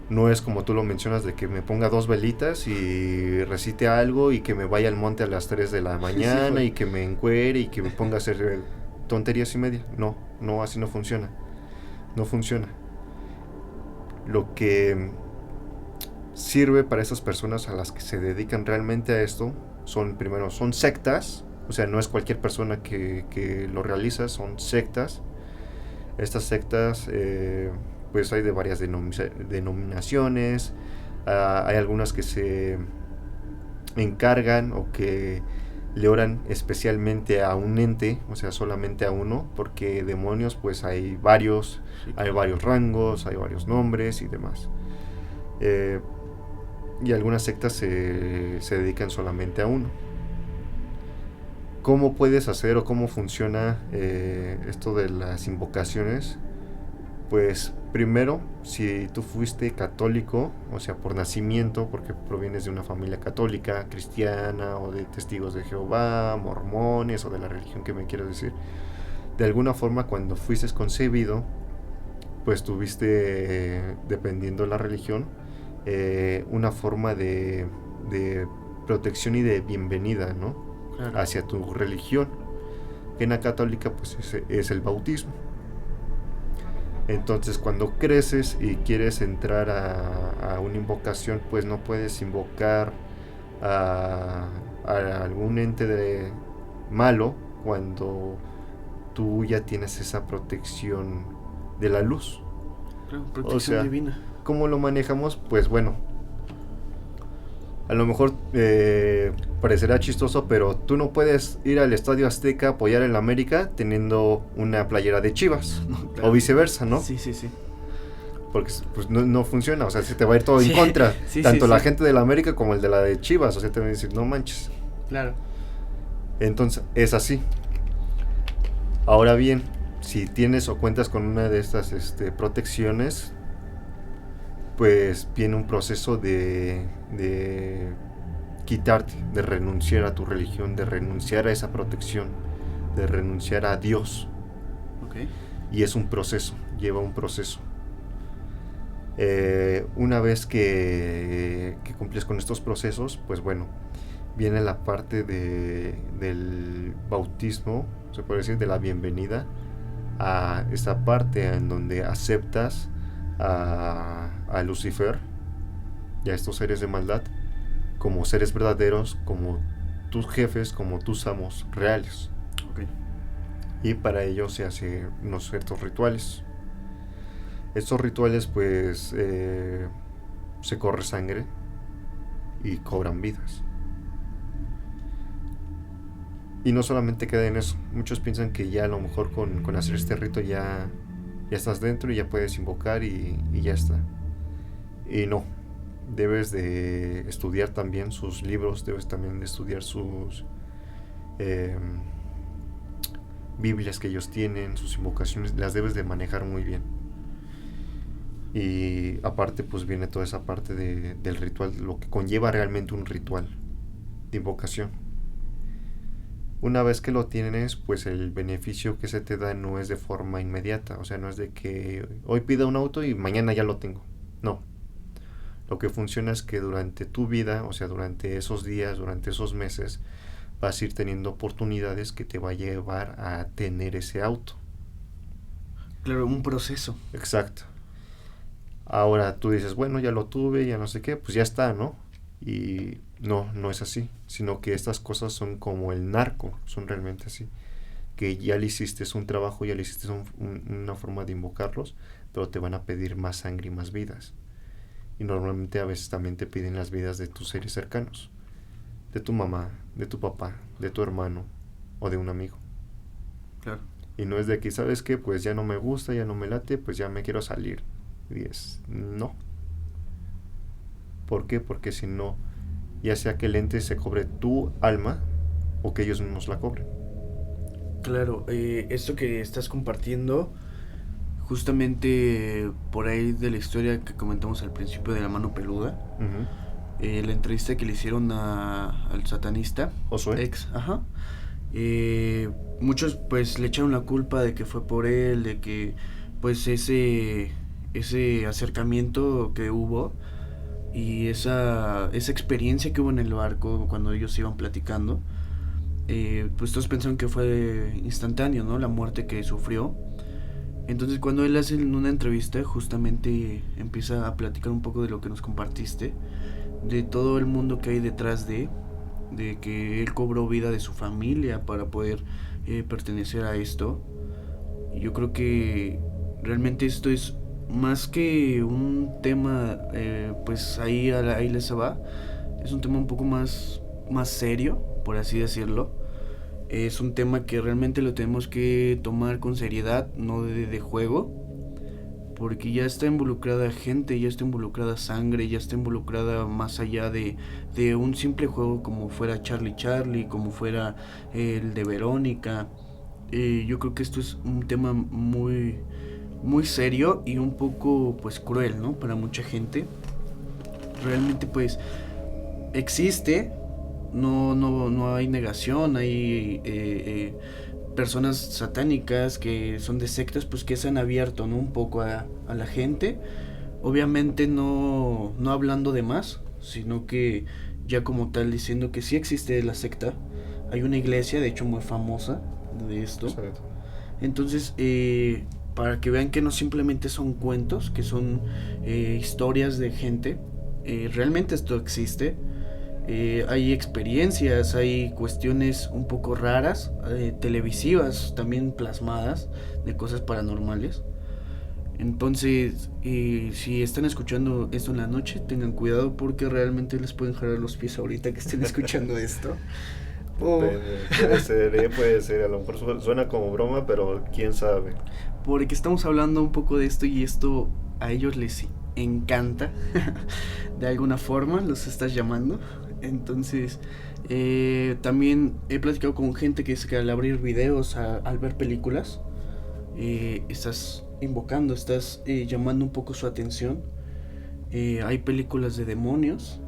no es como tú lo mencionas de que me ponga 2 velitas y recite algo y que me vaya al monte a las 3 de la mañana y que me encuere y que me ponga a hacer tonterías y media. No, así no funciona. No funciona. Lo que sirve para esas personas a las que se dedican realmente a esto son sectas. O sea, no es cualquier persona que lo realiza, son sectas. Estas sectas pues hay de varias denominaciones. Hay algunas que se encargan o que le oran especialmente a un ente, o sea, solamente a uno, porque demonios pues hay varios, hay varios rangos, hay varios nombres y demás. Y algunas sectas se dedican solamente a uno. ¿Cómo puedes hacer o cómo funciona esto de las invocaciones? Pues primero, si tú fuiste católico, o sea, por nacimiento, porque provienes de una familia católica, cristiana, o de testigos de Jehová, mormones, o de la religión que me quieras decir, de alguna forma cuando fuiste concebido, pues tuviste, dependiendo de la religión, una forma de protección y de bienvenida, ¿no? Claro. Hacia tu religión. En la católica pues es el bautismo. Entonces cuando creces y quieres entrar a una invocación, pues no puedes invocar a algún ente malo cuando tú ya tienes esa protección de la luz. Claro, protección divina. ¿Cómo lo manejamos? Pues bueno, a lo mejor parecerá chistoso, pero tú no puedes ir al Estadio Azteca a apoyar en la América teniendo una playera de Chivas, no, claro. O viceversa, ¿no? Sí. Porque pues no funciona, o sea, se te va a ir todo en contra, tanto la gente de la América como el de la de Chivas, o sea, te van a decir, no manches. Claro. Entonces, es así. Ahora bien, si tienes o cuentas con una de estas protecciones, pues viene un proceso de quitarte, de renunciar a tu religión, de renunciar a esa protección, de renunciar a Dios. Okay. Y es un proceso, lleva un proceso. Una vez que cumples con estos procesos, pues bueno, viene la parte del bautismo, se puede decir, de la bienvenida a esta parte en donde aceptas a Lucifer y a estos seres de maldad como seres verdaderos, como tus jefes, como tus amos reales. Okay. Y para ello se hacen unos ciertos rituales. Estos rituales pues se corre sangre y cobran vidas. Y no solamente queda en eso, muchos piensan que ya a lo mejor con hacer este rito ya estás dentro y ya puedes invocar y ya está. Y no, debes de estudiar también sus libros, debes también de estudiar sus Biblias que ellos tienen, sus invocaciones, las debes de manejar muy bien. Y aparte pues viene toda esa parte del ritual, lo que conlleva realmente un ritual de invocación. Una vez que lo tienes, pues el beneficio que se te da no es de forma inmediata, o sea, no es de que hoy pida un auto y mañana ya lo tengo. No. Lo que funciona es que durante tu vida, o sea, durante esos días, durante esos meses, vas a ir teniendo oportunidades que te va a llevar a tener ese auto. Claro, un proceso. Exacto. Ahora tú dices, bueno, ya lo tuve, ya no sé qué, pues ya está, ¿no? Y no es así, sino que estas cosas son como el narco, son realmente así. Que ya le hiciste un trabajo, ya le hiciste una forma de invocarlos, pero te van a pedir más sangre y más vidas. Y normalmente a veces también te piden las vidas de tus seres cercanos, de tu mamá, de tu papá, de tu hermano o de un amigo. Claro. Y no es de que, ¿sabes qué? Pues ya no me gusta, ya no me late, pues ya me quiero salir. Y es, no. ¿Por qué? Porque si no, ya sea que el ente se cobre tu alma o que ellos mismos la cobren. Claro, esto que estás compartiendo, justamente por ahí de la historia que comentamos al principio de la mano peluda, la entrevista que le hicieron al satanista, Josué. ajá, muchos pues le echaron la culpa de que fue por él, de que pues ese acercamiento que hubo y esa experiencia que hubo en el barco cuando ellos iban platicando, pues todos pensaron que fue instantáneo, ¿no? La muerte que sufrió. Entonces cuando él hace una entrevista, justamente empieza a platicar un poco de lo que nos compartiste, de todo el mundo que hay detrás de que él cobró vida de su familia para poder pertenecer a esto. Y yo creo que realmente esto es más que un tema, pues ahí les va, es un tema un poco más serio, por así decirlo. Es un tema que realmente lo tenemos que tomar con seriedad, no de juego, porque ya está involucrada gente, ya está involucrada sangre, ya está involucrada más allá de un simple juego como fuera Charlie, como fuera el de Verónica. Yo creo que esto es un tema muy serio y un poco pues cruel, ¿no? Para mucha gente. Realmente pues existe, no hay negación, hay personas satánicas que son de sectas pues que se han abierto, ¿no? Un poco a la gente, obviamente no hablando de más, sino que ya como tal diciendo que sí existe la secta. Hay una iglesia de hecho muy famosa de esto. Exacto. Entonces para que vean que no simplemente son cuentos, que son historias de gente, realmente esto existe. Hay experiencias, hay cuestiones un poco raras, televisivas también plasmadas de cosas paranormales. Entonces, si están escuchando esto en la noche, tengan cuidado porque realmente les pueden jalar los pies ahorita que estén escuchando esto. Puede ser, a lo mejor suena como broma, pero quién sabe. Porque estamos hablando un poco de esto y esto a ellos les encanta. De alguna forma los estás llamando. Entonces también he platicado con gente que dice que al abrir videos, al ver películas, estás invocando, estás llamando un poco su atención. Hay películas de demonios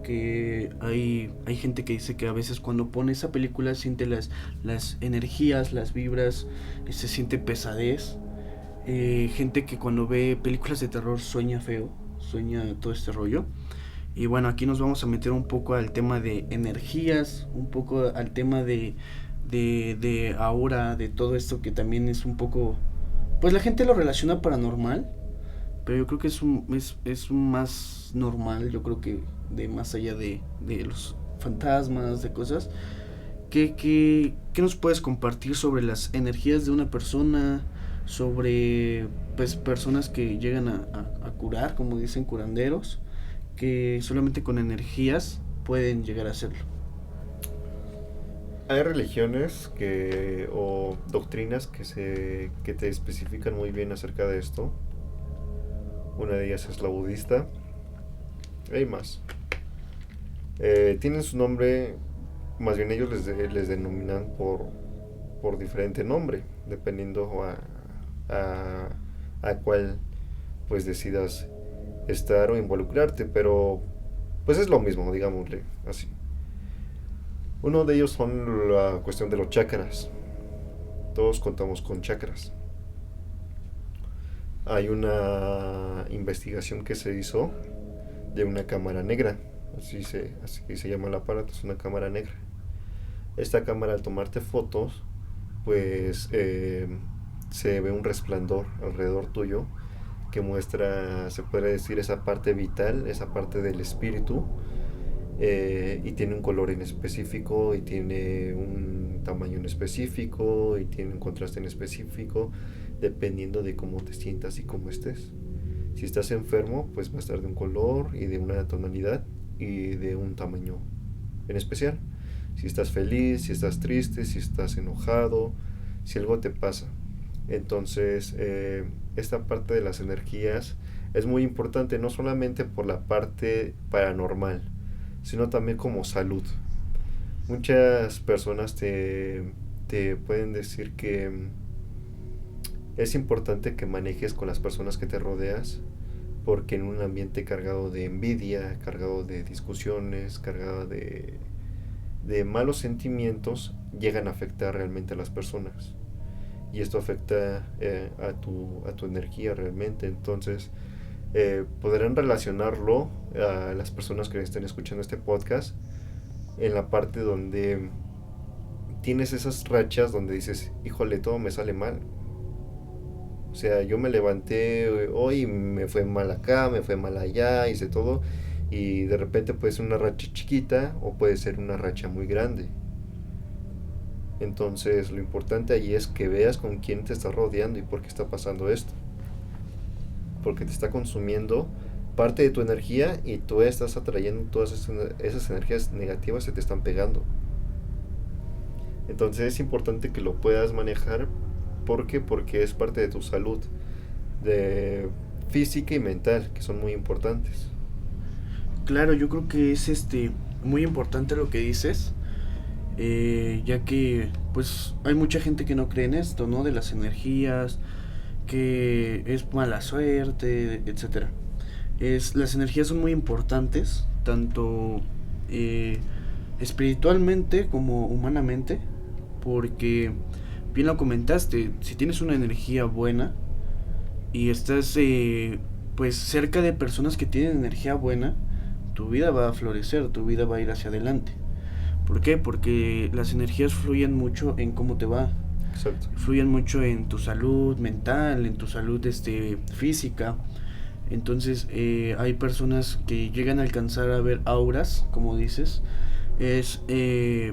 que hay gente que dice que a veces cuando pone esa película siente las energías, las vibras, se siente pesadez. Gente que cuando ve películas de terror sueña feo, sueña todo este rollo. Y bueno, aquí nos vamos a meter un poco al tema de energías, un poco al tema de aura, de todo esto que también es un poco, pues la gente lo relaciona paranormal, pero yo creo que es más normal, yo creo que de más allá de los fantasmas, de cosas. ¿Qué nos puedes compartir sobre las energías de una persona, sobre pues personas que llegan a curar, como dicen curanderos? que solamente con energías pueden llegar a hacerlo. Hay religiones o doctrinas que te especifican muy bien acerca de esto. Una de ellas es la budista. Hay más. Tienen su nombre, más bien ellos les denominan por diferente nombre, dependiendo a cuál pues decidas estar o involucrarte, pero pues es lo mismo, digámosle así. Uno de ellos son la cuestión de los chakras. Todos contamos con chakras. Hay una investigación que se hizo de una cámara negra, así se llama el aparato, es una cámara negra. Esta cámara, al tomarte fotos, pues se ve un resplandor alrededor tuyo que muestra, se puede decir, esa parte vital, esa parte del espíritu, y tiene un color en específico, y tiene un tamaño en específico, y tiene un contraste en específico, dependiendo de cómo te sientas y cómo estés. Si estás enfermo, pues va a estar de un color y de una tonalidad y de un tamaño en especial. Si estás feliz, si estás triste, si estás enojado, si algo te pasa. Entonces, esta parte de las energías es muy importante, no solamente por la parte paranormal, sino también como salud. Muchas personas te pueden decir que es importante que manejes con las personas que te rodeas, porque en un ambiente cargado de envidia, cargado de discusiones, cargado de malos sentimientos, llegan a afectar realmente a las personas. Y esto afecta a tu energía realmente. Entonces, podrán relacionarlo a las personas que estén escuchando este podcast en la parte donde tienes esas rachas donde dices, híjole, todo me sale mal. O sea, yo me levanté hoy y me fue mal acá, me fue mal allá, hice todo, y de repente puede ser una racha chiquita o puede ser una racha muy grande. Entonces, lo importante allí es que veas con quién te estás rodeando y por qué está pasando esto. Porque te está consumiendo parte de tu energía y tú estás atrayendo todas esas energías negativas, se te están pegando. Entonces es importante que lo puedas manejar. ¿Por qué? Porque es parte de tu salud, de física y mental, que son muy importantes. Claro, yo creo que es muy importante lo que dices, ya que pues hay mucha gente que no cree en esto, ¿no? De las energías, que es mala suerte, etcétera. Las energías son muy importantes, tanto espiritualmente como humanamente, porque bien lo comentaste, si tienes una energía buena y estás pues cerca de personas que tienen energía buena, tu vida va a florecer, tu vida va a ir hacia adelante. ¿Por qué? Porque las energías fluyen mucho en cómo te va. Exacto. Fluyen mucho en tu salud mental, en tu salud física. Entonces hay personas que llegan a alcanzar a ver auras, como dices. Es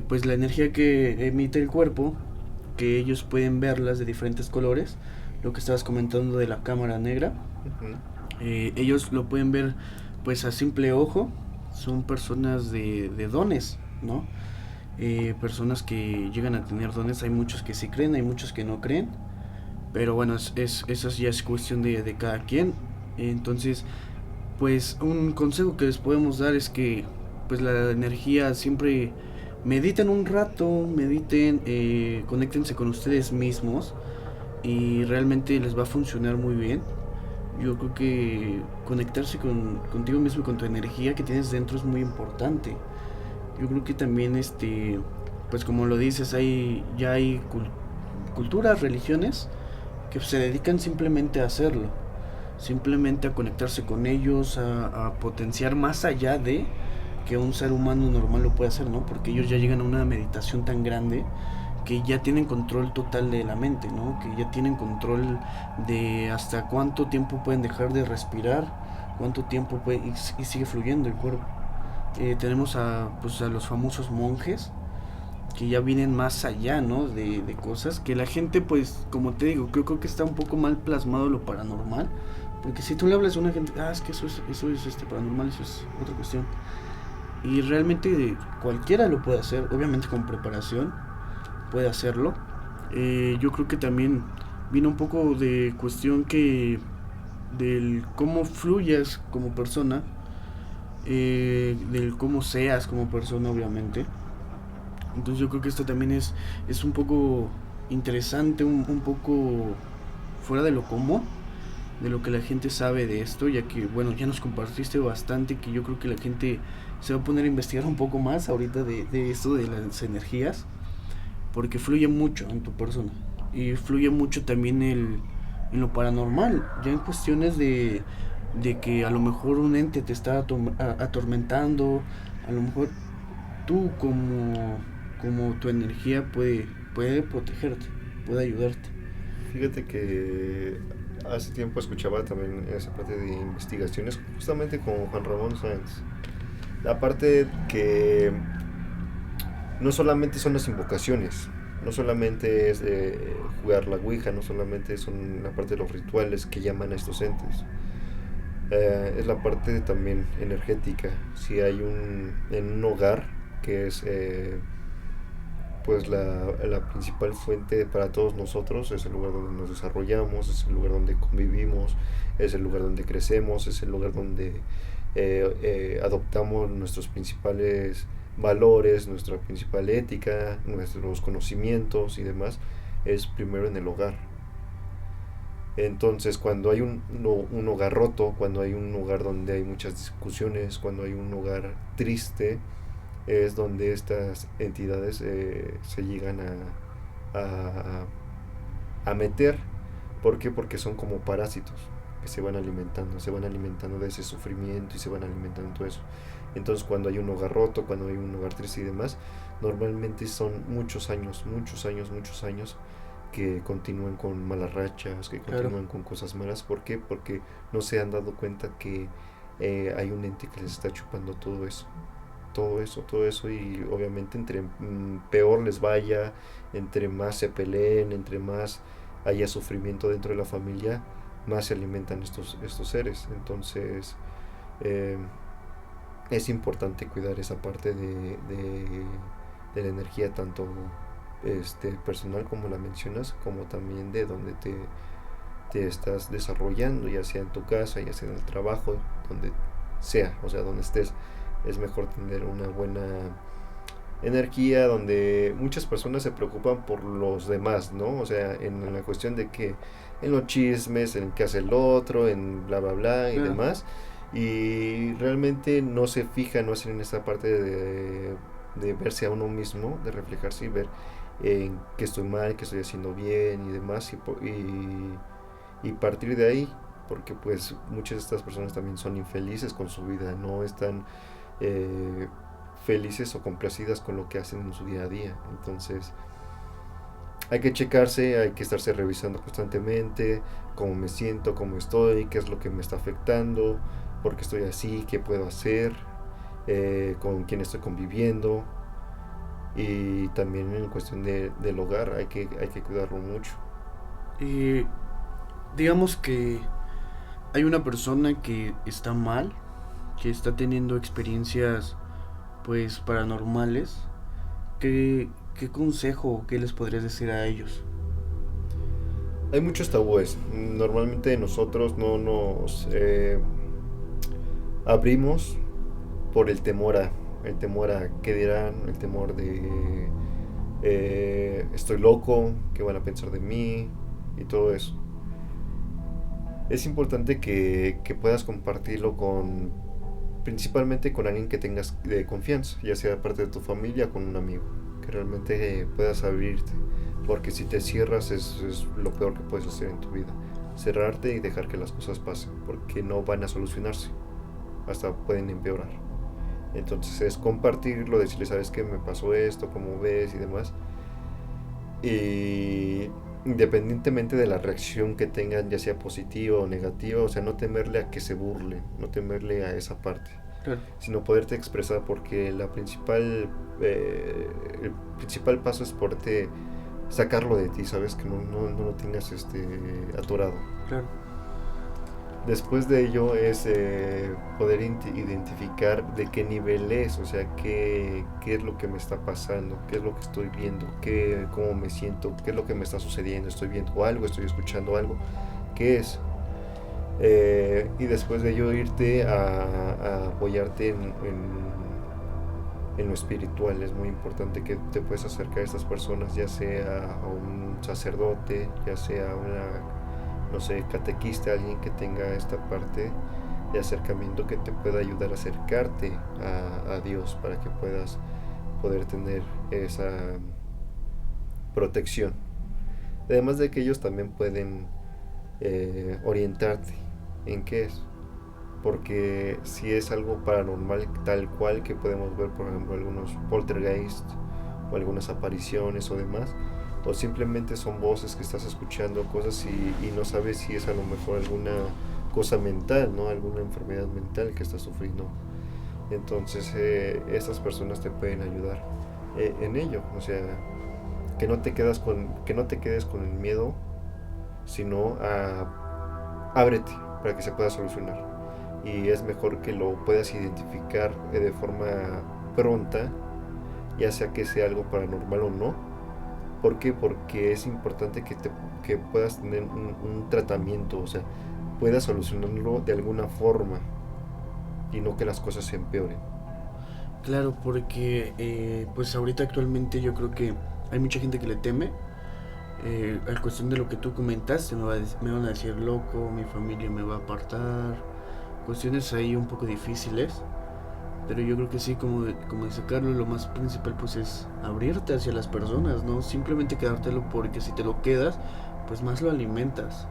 pues la energía que emite el cuerpo, que ellos pueden verlas de diferentes colores. Lo que estabas comentando de la cámara negra. Uh-huh. Ellos lo pueden ver pues a simple ojo. Son personas de dones, ¿no? Personas que llegan a tener dones. Hay muchos que sí creen, hay muchos que no creen, pero bueno, eso ya es cuestión de cada quien. Entonces, pues un consejo que les podemos dar es que pues la energía siempre mediten un rato, conéctense con ustedes mismos y realmente les va a funcionar muy bien. Yo creo que conectarse contigo mismo y con tu energía que tienes dentro es muy importante. Yo creo que también pues como lo dices, ya hay culturas, religiones que se dedican simplemente a hacerlo, simplemente a conectarse con ellos, a potenciar más allá de que un ser humano normal lo puede hacer, ¿no? Porque ellos ya llegan a una meditación tan grande que ya tienen control total de la mente, ¿no? Que ya tienen control de hasta cuánto tiempo pueden dejar de respirar, cuánto tiempo y sigue fluyendo el cuerpo. Tenemos pues a los famosos monjes que ya vienen más allá, ¿no? De cosas que la gente, pues, como te digo, creo que está un poco mal plasmado lo paranormal, Porque si tú le hablas a una gente, es que eso es paranormal, eso es otra cuestión. Y realmente cualquiera lo puede hacer, obviamente con preparación puede hacerlo. Yo creo que también vino un poco de cuestión que del cómo fluyas como persona, del cómo seas como persona, obviamente. Entonces yo creo que esto también es un poco interesante, un poco fuera de lo común, de lo que la gente sabe de esto, ya que, bueno, ya nos compartiste bastante, que yo creo que la gente se va a poner a investigar un poco más ahorita de esto de las energías, porque fluye mucho en tu persona y fluye mucho también en lo paranormal, ya en cuestiones de que a lo mejor un ente te está atormentando, a lo mejor tú como tu energía puede protegerte, puede ayudarte. Fíjate que hace tiempo escuchaba también esa parte de investigaciones justamente con Juan Ramón Sáenz. La parte que no solamente son las invocaciones, no solamente es jugar la Ouija, no solamente son la parte de los rituales que llaman a estos entes. Es la parte también energética. Si hay en un hogar que es pues la principal fuente para todos nosotros, es el lugar donde nos desarrollamos, es el lugar donde convivimos, es el lugar donde crecemos, es el lugar donde adoptamos nuestros principales valores, nuestra principal ética, nuestros conocimientos y demás, es primero en el hogar. Entonces, cuando hay un hogar roto, cuando hay un hogar donde hay muchas discusiones, cuando hay un hogar triste, es donde estas entidades se llegan a meter. ¿Por qué? Porque son como parásitos que se van alimentando de ese sufrimiento y se van alimentando de todo eso. Entonces, cuando hay un hogar roto, cuando hay un hogar triste y demás, normalmente son muchos años, muchos años, muchos años que continúan con malas rachas, que continúan con cosas malas. ¿Por qué? Porque no se han dado cuenta que hay un ente que les está chupando todo eso y obviamente entre peor les vaya, entre más se peleen, entre más haya sufrimiento dentro de la familia, más se alimentan estos seres. Entonces eh, es importante cuidar esa parte de la energía, tanto personal como la mencionas, como también de donde te estás desarrollando, ya sea en tu casa, ya sea en el trabajo, donde sea, o sea, donde estés. Es mejor tener una buena energía, donde muchas personas se preocupan por los demás, ¿no? O sea, en la cuestión de que en los chismes, en qué hace el otro, en bla bla bla y demás, y realmente no se fijan, no hacen en esta parte de verse a uno mismo, de reflejarse y ver en qué estoy mal, qué estoy haciendo bien y demás, y partir de ahí, porque pues muchas de estas personas también son infelices con su vida, no están felices o complacidas con lo que hacen en su día a día. Entonces hay que checarse, hay que estarse revisando constantemente cómo me siento, cómo estoy, qué es lo que me está afectando, por qué estoy así, qué puedo hacer, con quién estoy conviviendo. Y también en cuestión del hogar hay que cuidarlo mucho. Digamos que hay una persona que está mal, que está teniendo experiencias pues paranormales. ¿Qué consejo, qué les podrías decir a ellos? Hay muchos tabúes. Normalmente nosotros no nos abrimos por el temor a qué dirán, el temor de estoy loco, qué van a pensar de mí y todo eso. Es importante que puedas compartirlo principalmente con alguien que tengas de confianza, ya sea parte de tu familia o con un amigo, que realmente puedas abrirte, porque si te cierras es lo peor que puedes hacer en tu vida, cerrarte y dejar que las cosas pasen, porque no van a solucionarse, hasta pueden empeorar. Entonces es compartirlo, decirle, sabes qué me pasó esto, cómo ves y demás, y independientemente de la reacción que tengan, ya sea positiva o negativa, o sea, no temerle a que se burlen, no temerle a esa parte, Claro. sino poderte expresar, porque el principal paso es poderte sacarlo de ti, sabes, que no lo tengas atorado. Claro. Después de ello es poder identificar de qué nivel es, o sea, qué es lo que me está pasando, qué es lo que estoy viendo, cómo me siento, qué es lo que me está sucediendo, estoy viendo algo, estoy escuchando algo, qué es. Y después de ello irte a apoyarte en lo espiritual. Es muy importante que te puedas acercar a estas personas, ya sea a un sacerdote, ya sea a una, no sé, catequista, alguien que tenga esta parte de acercamiento que te pueda ayudar a acercarte a Dios para que puedas poder tener esa protección. Además de que ellos también pueden orientarte en qué es. Porque si es algo paranormal tal cual que podemos ver, por ejemplo, algunos poltergeist o algunas apariciones o demás, o simplemente son voces que estás escuchando cosas y no sabes si es a lo mejor alguna cosa mental, ¿no? Alguna enfermedad mental que estás sufriendo. Entonces estas personas te pueden ayudar en ello, o sea, que no te quedes con el miedo, sino ábrete para que se pueda solucionar. Y es mejor que lo puedas identificar de forma pronta, ya sea que sea algo paranormal o no. ¿Por qué? Porque es importante que puedas tener un tratamiento, o sea, puedas solucionarlo de alguna forma y no que las cosas se empeoren. Claro, porque pues ahorita actualmente yo creo que hay mucha gente que le teme. A cuestión de lo que tú comentaste, me van a decir loco, mi familia me va a apartar, cuestiones ahí un poco difíciles. Pero yo creo que sí, como dice Carlos, lo más principal pues es abrirte hacia las personas, no simplemente quedártelo, porque si te lo quedas, pues más lo alimentas,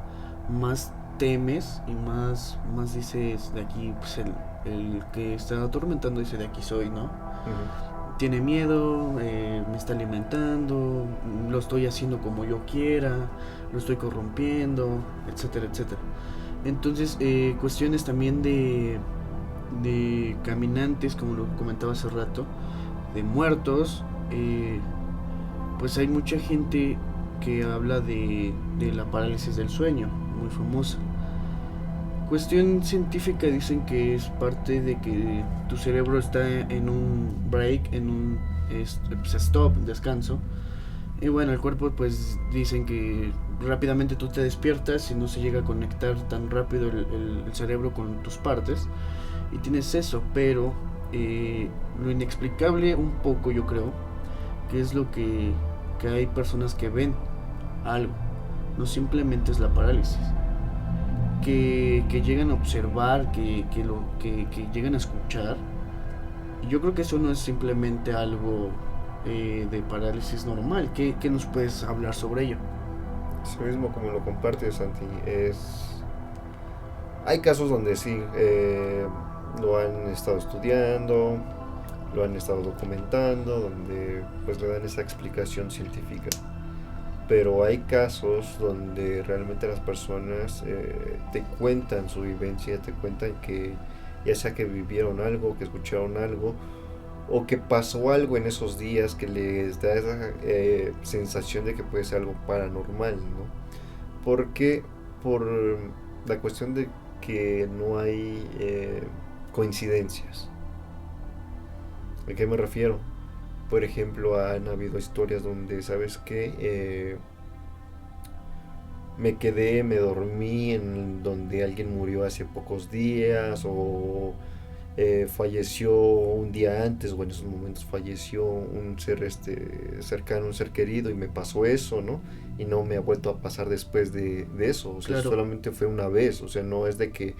más temes y más dices de aquí, pues el que está atormentando dice de aquí soy, ¿no? Ujú. Tiene miedo, me está alimentando, lo estoy haciendo como yo quiera, lo estoy corrompiendo, etcétera, etcétera. Entonces, cuestiones también de caminantes, como lo comentaba hace rato, de muertos, pues hay mucha gente que habla de la parálisis del sueño, muy famosa. Cuestión científica dicen que es parte de que tu cerebro está en un break, en un pues, stop, descanso. Y bueno, el cuerpo pues dicen que rápidamente tú te despiertas y no se llega a conectar tan rápido el cerebro con tus partes y tienes eso, pero lo inexplicable un poco yo creo que es lo que hay personas que ven algo, no simplemente es la parálisis, que llegan a observar, que llegan a escuchar, y yo creo que eso no es simplemente algo de parálisis normal. ¿Qué nos puedes hablar sobre ello? Eso mismo como lo compartes, Santi, es... Hay casos donde sí, lo han estado estudiando, lo han estado documentando, donde pues le dan esa explicación científica. Pero hay casos donde realmente las personas te cuentan su vivencia, te cuentan que ya sea que vivieron algo, que escucharon algo, o que pasó algo en esos días que les da esa sensación de que puede ser algo paranormal, ¿no? Porque por la cuestión de que no hay coincidencias. ¿A qué me refiero? Por ejemplo, han habido historias donde, ¿sabes qué? Me dormí en donde alguien murió hace pocos días o falleció un día antes o en esos momentos falleció un ser cercano, un ser querido y me pasó eso, ¿no? Y no me ha vuelto a pasar después de eso, o sea, Claro, solamente fue una vez, o sea, no es de que,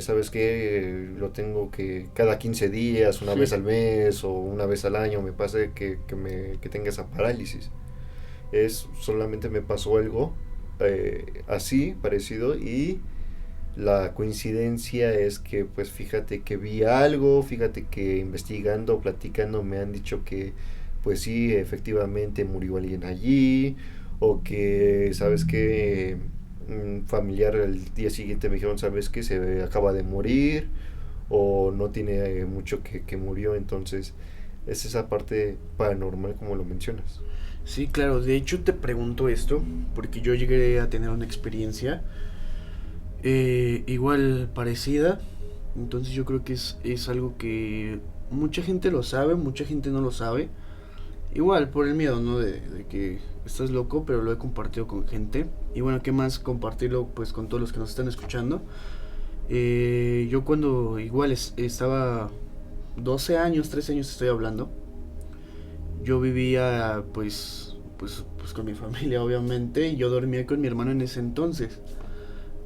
¿sabes qué? Lo tengo que cada 15 días, una sí, vez al mes o una vez al año me pase que tenga esa parálisis. Es solamente me pasó algo así, parecido, y la coincidencia es que, pues fíjate que vi algo, fíjate que investigando, platicando, me han dicho que, pues sí, efectivamente murió alguien allí, o que, ¿sabes qué? Un familiar el día siguiente me dijeron, ¿sabes qué? Se acaba de morir, o no tiene mucho que murió, entonces es esa parte paranormal como lo mencionas. sí, claro. De hecho te pregunto esto porque yo llegué a tener una experiencia. Igual parecida. Entonces yo creo que es algo que mucha gente lo sabe, mucha gente no lo sabe. Igual por el miedo, ¿no? De que estás loco, pero lo he compartido con gente. Y bueno, ¿qué más compartirlo pues con todos los que nos están escuchando? Yo cuando igual estaba 12 años, 13 años estoy hablando. Yo vivía pues con mi familia obviamente y yo dormía con mi hermano en ese entonces.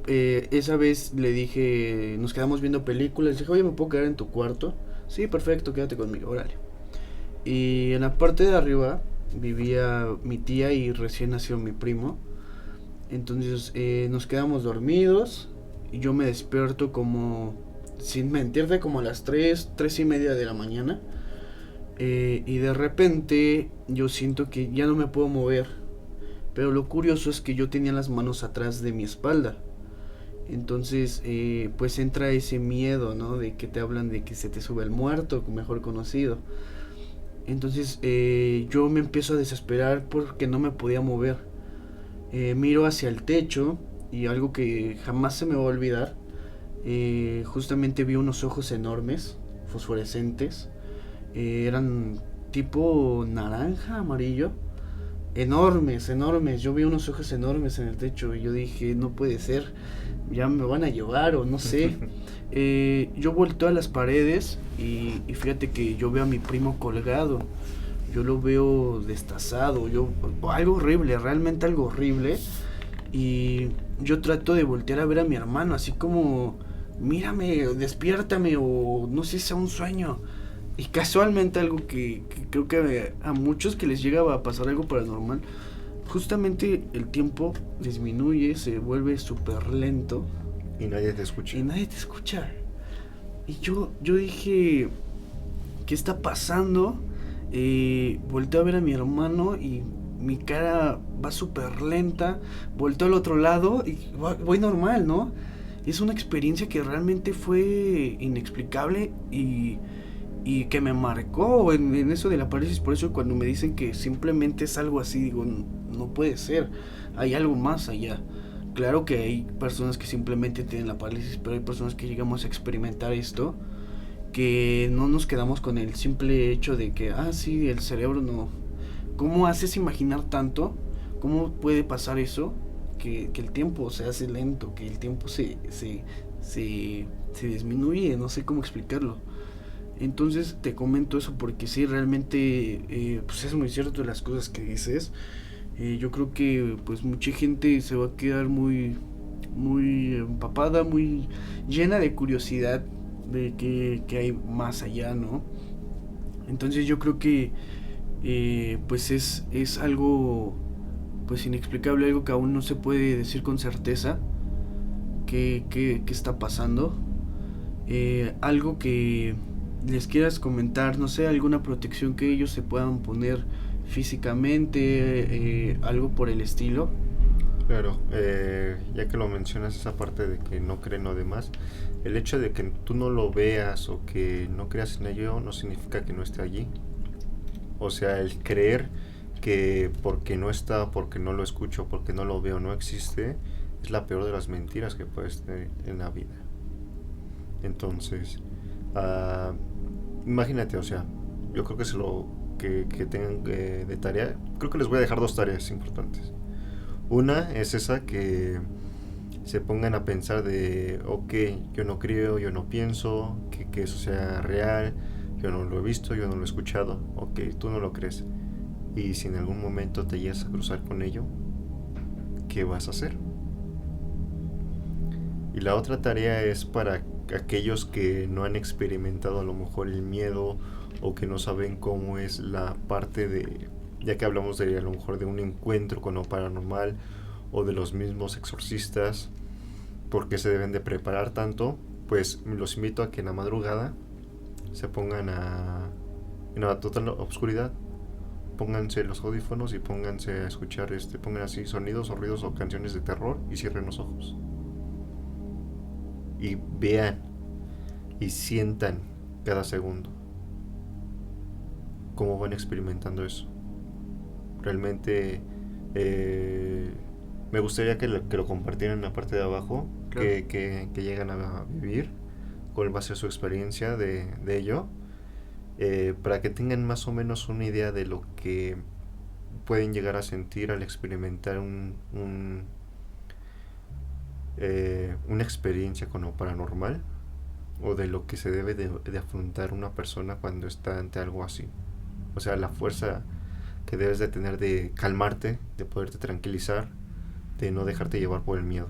Esa vez le dije, nos quedamos viendo películas, le dije, oye, ¿me puedo quedar en tu cuarto? Sí, perfecto, quédate conmigo, órale. Y en la parte de arriba vivía mi tía y recién nació mi primo. Entonces nos quedamos dormidos y yo me despierto como, sin mentirte, como a las 3:30 de la mañana. Y de repente yo siento que ya no me puedo mover. Pero lo curioso es que yo tenía las manos atrás de mi espalda. Entonces, pues entra ese miedo, ¿no? De que te hablan de que se te sube el muerto, mejor conocido. Entonces, yo me empiezo a desesperar porque no me podía mover. Miro hacia el techo y algo que jamás se me va a olvidar. Justamente vi unos ojos enormes, fosforescentes. Eran tipo naranja, amarillo. Enormes, enormes. Yo vi unos ojos enormes en el techo y yo dije, no puede ser, ya me van a llevar o no sé. Yo volteo a las paredes y fíjate que yo veo a mi primo colgado. Yo lo veo destazado, algo horrible, realmente algo horrible. Y yo trato de voltear a ver a mi hermano, así como, mírame, despiértame o no sé si sea un sueño. Y casualmente algo que creo que a muchos que les llega a pasar algo paranormal, justamente el tiempo disminuye, se vuelve súper lento. Y nadie te escucha. Y nadie te escucha. Y yo dije, ¿qué está pasando? Volteo a ver a mi hermano y mi cara va súper lenta. Volteo al otro lado y voy normal, ¿no? Es una experiencia que realmente fue inexplicable y que me marcó en eso de la parálisis. Por eso cuando me dicen que simplemente es algo así, digo, no puede ser, hay algo más allá. Claro que hay personas que simplemente tienen la parálisis, pero hay personas que llegamos a experimentar esto, que no nos quedamos con el simple hecho de que, sí, el cerebro no. ¿Cómo haces imaginar tanto? ¿Cómo puede pasar eso? Que el tiempo se hace lento, que el tiempo se disminuye, no sé cómo explicarlo. Entonces te comento eso porque sí, realmente pues es muy cierto las cosas que dices. Yo creo que pues mucha gente se va a quedar muy empapada, muy llena de curiosidad de que hay más allá, ¿no? Entonces yo creo que pues es algo pues inexplicable, algo que aún no se puede decir con certeza que está pasando. Algo que les quieras comentar, no sé, alguna protección que ellos se puedan poner físicamente, algo por el estilo. Claro, ya que lo mencionas, esa parte de que no creen lo demás, el hecho de que tú no lo veas o que no creas en ello no significa que no esté allí. O sea, el creer que porque no está, porque no lo escucho, porque no lo veo, no existe, es la peor de las mentiras que puedes tener en la vida. Entonces, imagínate, o sea, yo creo que se lo que tengan de tarea, creo que les voy a dejar dos tareas importantes. Una es esa, que se pongan a pensar de, ok, yo no creo, yo no pienso que eso sea real, yo no lo he visto, yo no lo he escuchado, ok, tú no lo crees. Y si en algún momento te llegas a cruzar con ello, ¿qué vas a hacer? Y la otra tarea es para aquellos que no han experimentado a lo mejor el miedo o que no saben cómo es la parte de, ya que hablamos de a lo mejor de un encuentro con lo paranormal o de los mismos exorcistas, por qué se deben de preparar tanto, pues los invito a que en la madrugada se pongan en la total oscuridad, pónganse los audífonos y pónganse a escuchar, pongan así sonidos o ruidos o canciones de terror y cierren los ojos. Y vean y sientan cada segundo cómo van experimentando eso. Realmente me gustaría que lo compartieran en la parte de abajo Claro. que llegan a vivir, cuál va a ser su experiencia de ello, para que tengan más o menos una idea de lo que pueden llegar a sentir al experimentar una experiencia con lo paranormal, o de lo que se debe de afrontar una persona cuando está ante algo así. O sea, la fuerza que debes de tener de calmarte, de poderte tranquilizar, de no dejarte llevar por el miedo.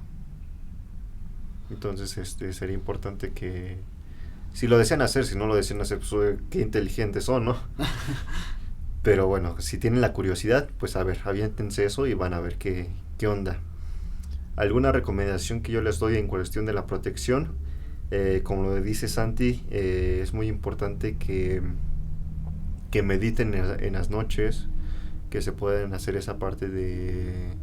Entonces, sería importante que, si lo desean hacer, si no lo desean hacer, pues qué inteligentes son, ¿no? Pero bueno, si tienen la curiosidad, pues a ver, aviéntense eso y van a ver qué onda. Alguna recomendación que yo les doy en cuestión de la protección, como lo dice Santi, es muy importante que mediten en las noches, que se puedan hacer esa parte de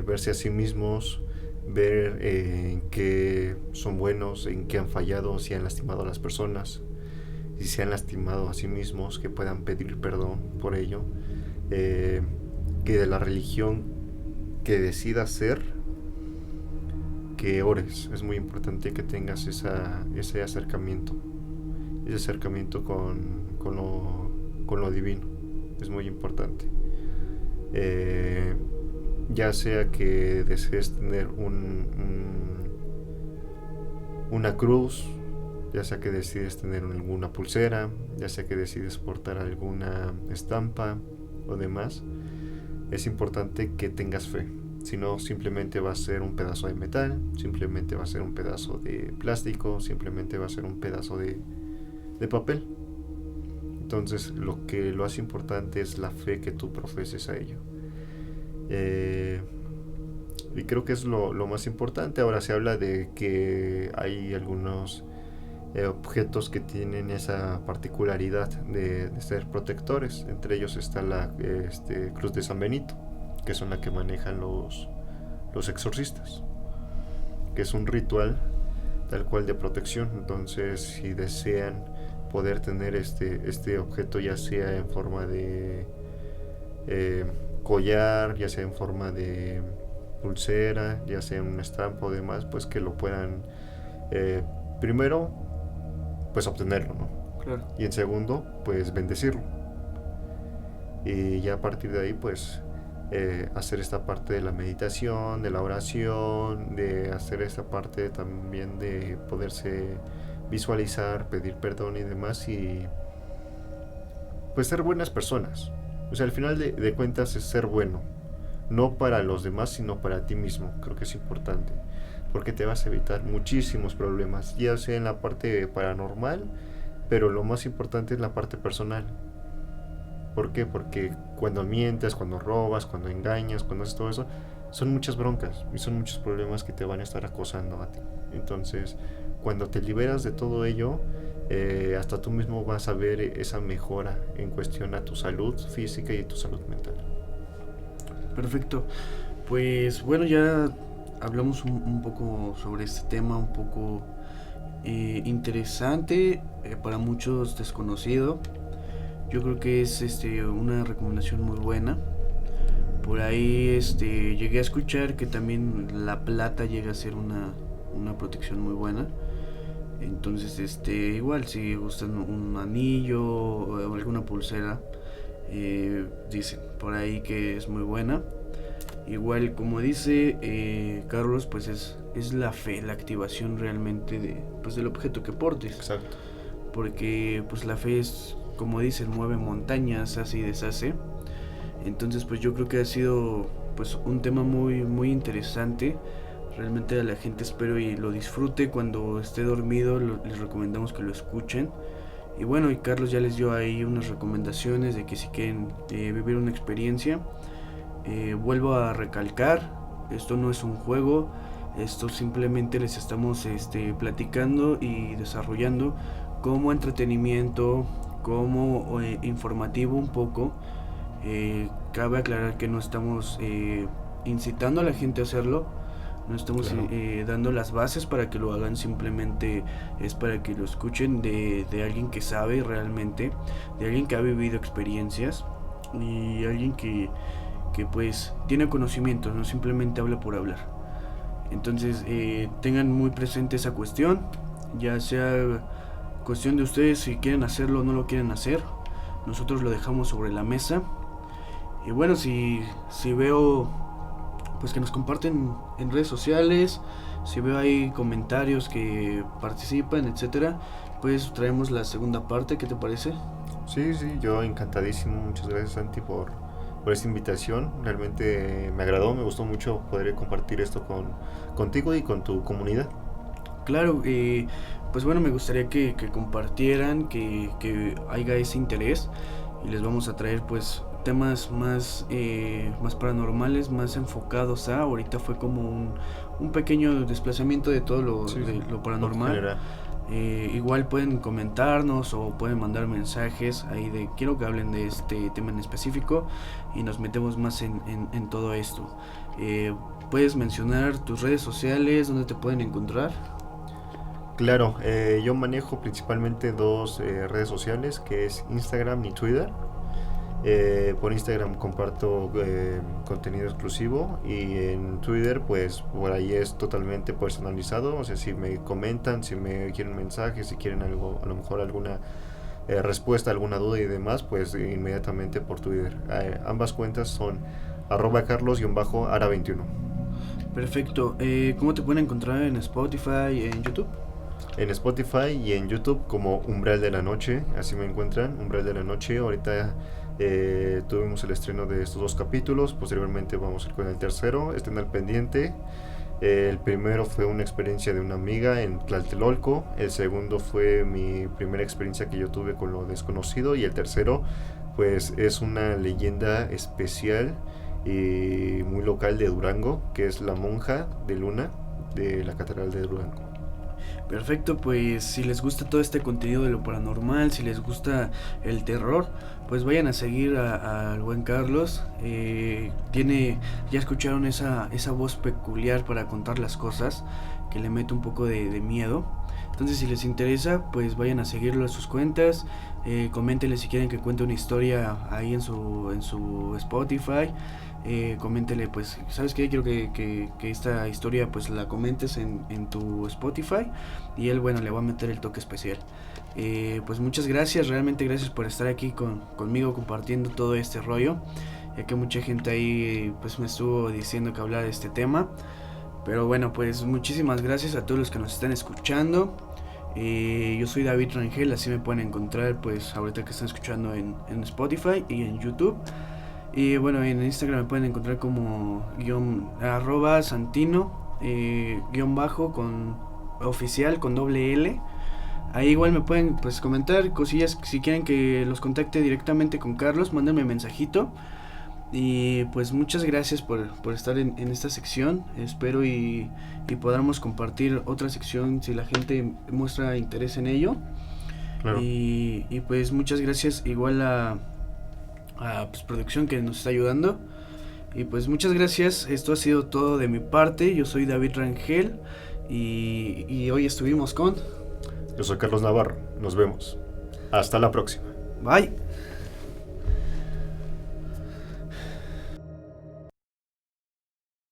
verse a sí mismos, ver en qué son buenos, en qué han fallado, si han lastimado a las personas, si se han lastimado a sí mismos, que puedan pedir perdón por ello, que de la religión que decidas ser, que ores. Es muy importante que tengas ese acercamiento con lo divino. Es muy importante. Ya sea que desees tener una cruz, ya sea que decides tener alguna pulsera, ya sea que decides portar alguna estampa o demás, es importante que tengas fe. Si no, simplemente va a ser un pedazo de metal, simplemente va a ser un pedazo de plástico, simplemente va a ser un pedazo de papel. Entonces, lo que lo hace importante es la fe que tú profeses a ello. Y creo que es lo más importante. Ahora se habla de que hay algunos objetos que tienen esa particularidad de ser protectores. Entre ellos está la Cruz de San Benito, que son la que manejan los exorcistas, que es un ritual tal cual de protección. Entonces, si desean poder tener este objeto, ya sea en forma de collar, ya sea en forma de pulsera, ya sea un estampa o demás, pues que lo puedan primero pues obtenerlo, ¿no? Claro. Y en segundo, pues bendecirlo. Y ya a partir de ahí, pues hacer esta parte de la meditación, de la oración, de hacer esta parte también de poderse visualizar, pedir perdón y demás, y pues ser buenas personas. O sea, al final de cuentas es ser bueno, no para los demás, sino para ti mismo. Creo que es importante, porque te vas a evitar muchísimos problemas, ya sea en la parte paranormal, pero lo más importante es la parte personal. ¿Por qué? Porque cuando mientes, cuando robas, cuando engañas, cuando haces todo eso, son muchas broncas y son muchos problemas que te van a estar acosando a ti. Entonces, cuando te liberas de todo ello, hasta tú mismo vas a ver esa mejora en cuestión a tu salud física y tu salud mental. Perfecto. Pues bueno, ya hablamos un poco sobre este tema, un poco interesante, para muchos desconocido. Yo creo que es una recomendación muy buena. Por ahí llegué a escuchar que también la plata llega a ser una protección muy buena. Entonces, igual si gustan un anillo o alguna pulsera, dicen por ahí que es muy buena. Igual como dice Carlos, pues es la fe, la activación realmente del objeto que portes. Exacto. Porque pues la fe es, como dicen, mueve montañas, hace y deshace. Entonces pues yo creo que ha sido pues un tema muy, muy interesante. Realmente a la gente espero y lo disfrute. Cuando esté dormido les recomendamos que lo escuchen. Y bueno, y Carlos ya les dio ahí unas recomendaciones de que si quieren vivir una experiencia, vuelvo a recalcar, esto no es un juego, esto simplemente les estamos platicando y desarrollando como entretenimiento, como informativo un poco. Cabe aclarar que no estamos incitando a la gente a hacerlo, no estamos Claro. dando las bases para que lo hagan, simplemente es para que lo escuchen de alguien que sabe realmente, de alguien que ha vivido experiencias y alguien que pues tiene conocimientos, no simplemente habla por hablar. Entonces tengan muy presente esa cuestión, ya sea cuestión de ustedes si quieren hacerlo o no lo quieren hacer. Nosotros lo dejamos sobre la mesa. Y bueno, si veo pues que nos comparten en redes sociales, si veo ahí comentarios que participan, etcétera, pues traemos la segunda parte. ¿Qué te parece? Sí, yo encantadísimo. Muchas gracias, Santi, por esta invitación. Realmente me agradó, me gustó mucho poder compartir esto contigo y con tu comunidad. Claro, pues bueno, me gustaría que compartieran, que haya ese interés, y les vamos a traer pues temas más paranormales, más enfocados a, ahorita fue como un pequeño desplazamiento de todo de lo paranormal. Igual pueden comentarnos o pueden mandar mensajes ahí de quiero que hablen de este tema en específico, y nos metemos más en todo esto. ¿Puedes mencionar tus redes sociales, donde te pueden encontrar? Claro, yo manejo principalmente dos redes sociales, que es Instagram y Twitter. Por Instagram comparto contenido exclusivo, y en Twitter pues por ahí es totalmente personalizado. O sea, si me comentan, si me quieren mensajes, si quieren algo, a lo mejor alguna respuesta, alguna duda y demás, pues inmediatamente por Twitter. Ambas cuentas son @carlos_ara21. Perfecto. ¿Cómo te pueden encontrar en Spotify, en YouTube? En Spotify y en YouTube como Umbral de la Noche, así me encuentran, Umbral de la Noche. Ahorita tuvimos el estreno de estos dos capítulos, posteriormente vamos a ir con el tercero, estén al pendiente. El primero fue una experiencia de una amiga en Tlatelolco, el segundo fue mi primera experiencia que yo tuve con lo desconocido, y el tercero pues es una leyenda especial y muy local de Durango, que es la monja de Luna de la Catedral de Durango. Perfecto, pues si les gusta todo este contenido de lo paranormal, si les gusta el terror, pues vayan a seguir al buen Carlos. Ya escucharon esa voz peculiar para contar las cosas, que le mete un poco de miedo. Entonces si les interesa, pues vayan a seguirlo a sus cuentas. Coméntenle si quieren que cuente una historia ahí en su Spotify. Coméntele, pues, ¿sabes qué? Quiero que esta historia pues la comentes en tu Spotify, y él, bueno, le va a meter el toque especial. Pues muchas gracias, realmente gracias por estar aquí conmigo compartiendo todo este rollo, ya que mucha gente ahí pues me estuvo diciendo que hablara de este tema. Pero bueno, pues muchísimas gracias a todos los que nos están escuchando. Yo soy David Rangel, así me pueden encontrar pues ahorita que están escuchando en Spotify y en YouTube. Y bueno, en Instagram me pueden encontrar como @santino con oficial con doble L. Ahí igual me pueden pues comentar cosillas, si quieren que los contacte directamente con Carlos, mándenme mensajito. Y pues muchas gracias por estar en esta sección. Espero y podamos compartir otra sección si la gente muestra interés en ello. Claro. Y pues muchas gracias igual a pues, producción, que nos está ayudando. Y pues muchas gracias, esto ha sido todo de mi parte. Yo soy David Rangel, y hoy estuvimos con... Yo soy Carlos Navarro, nos vemos. Hasta la próxima. Bye.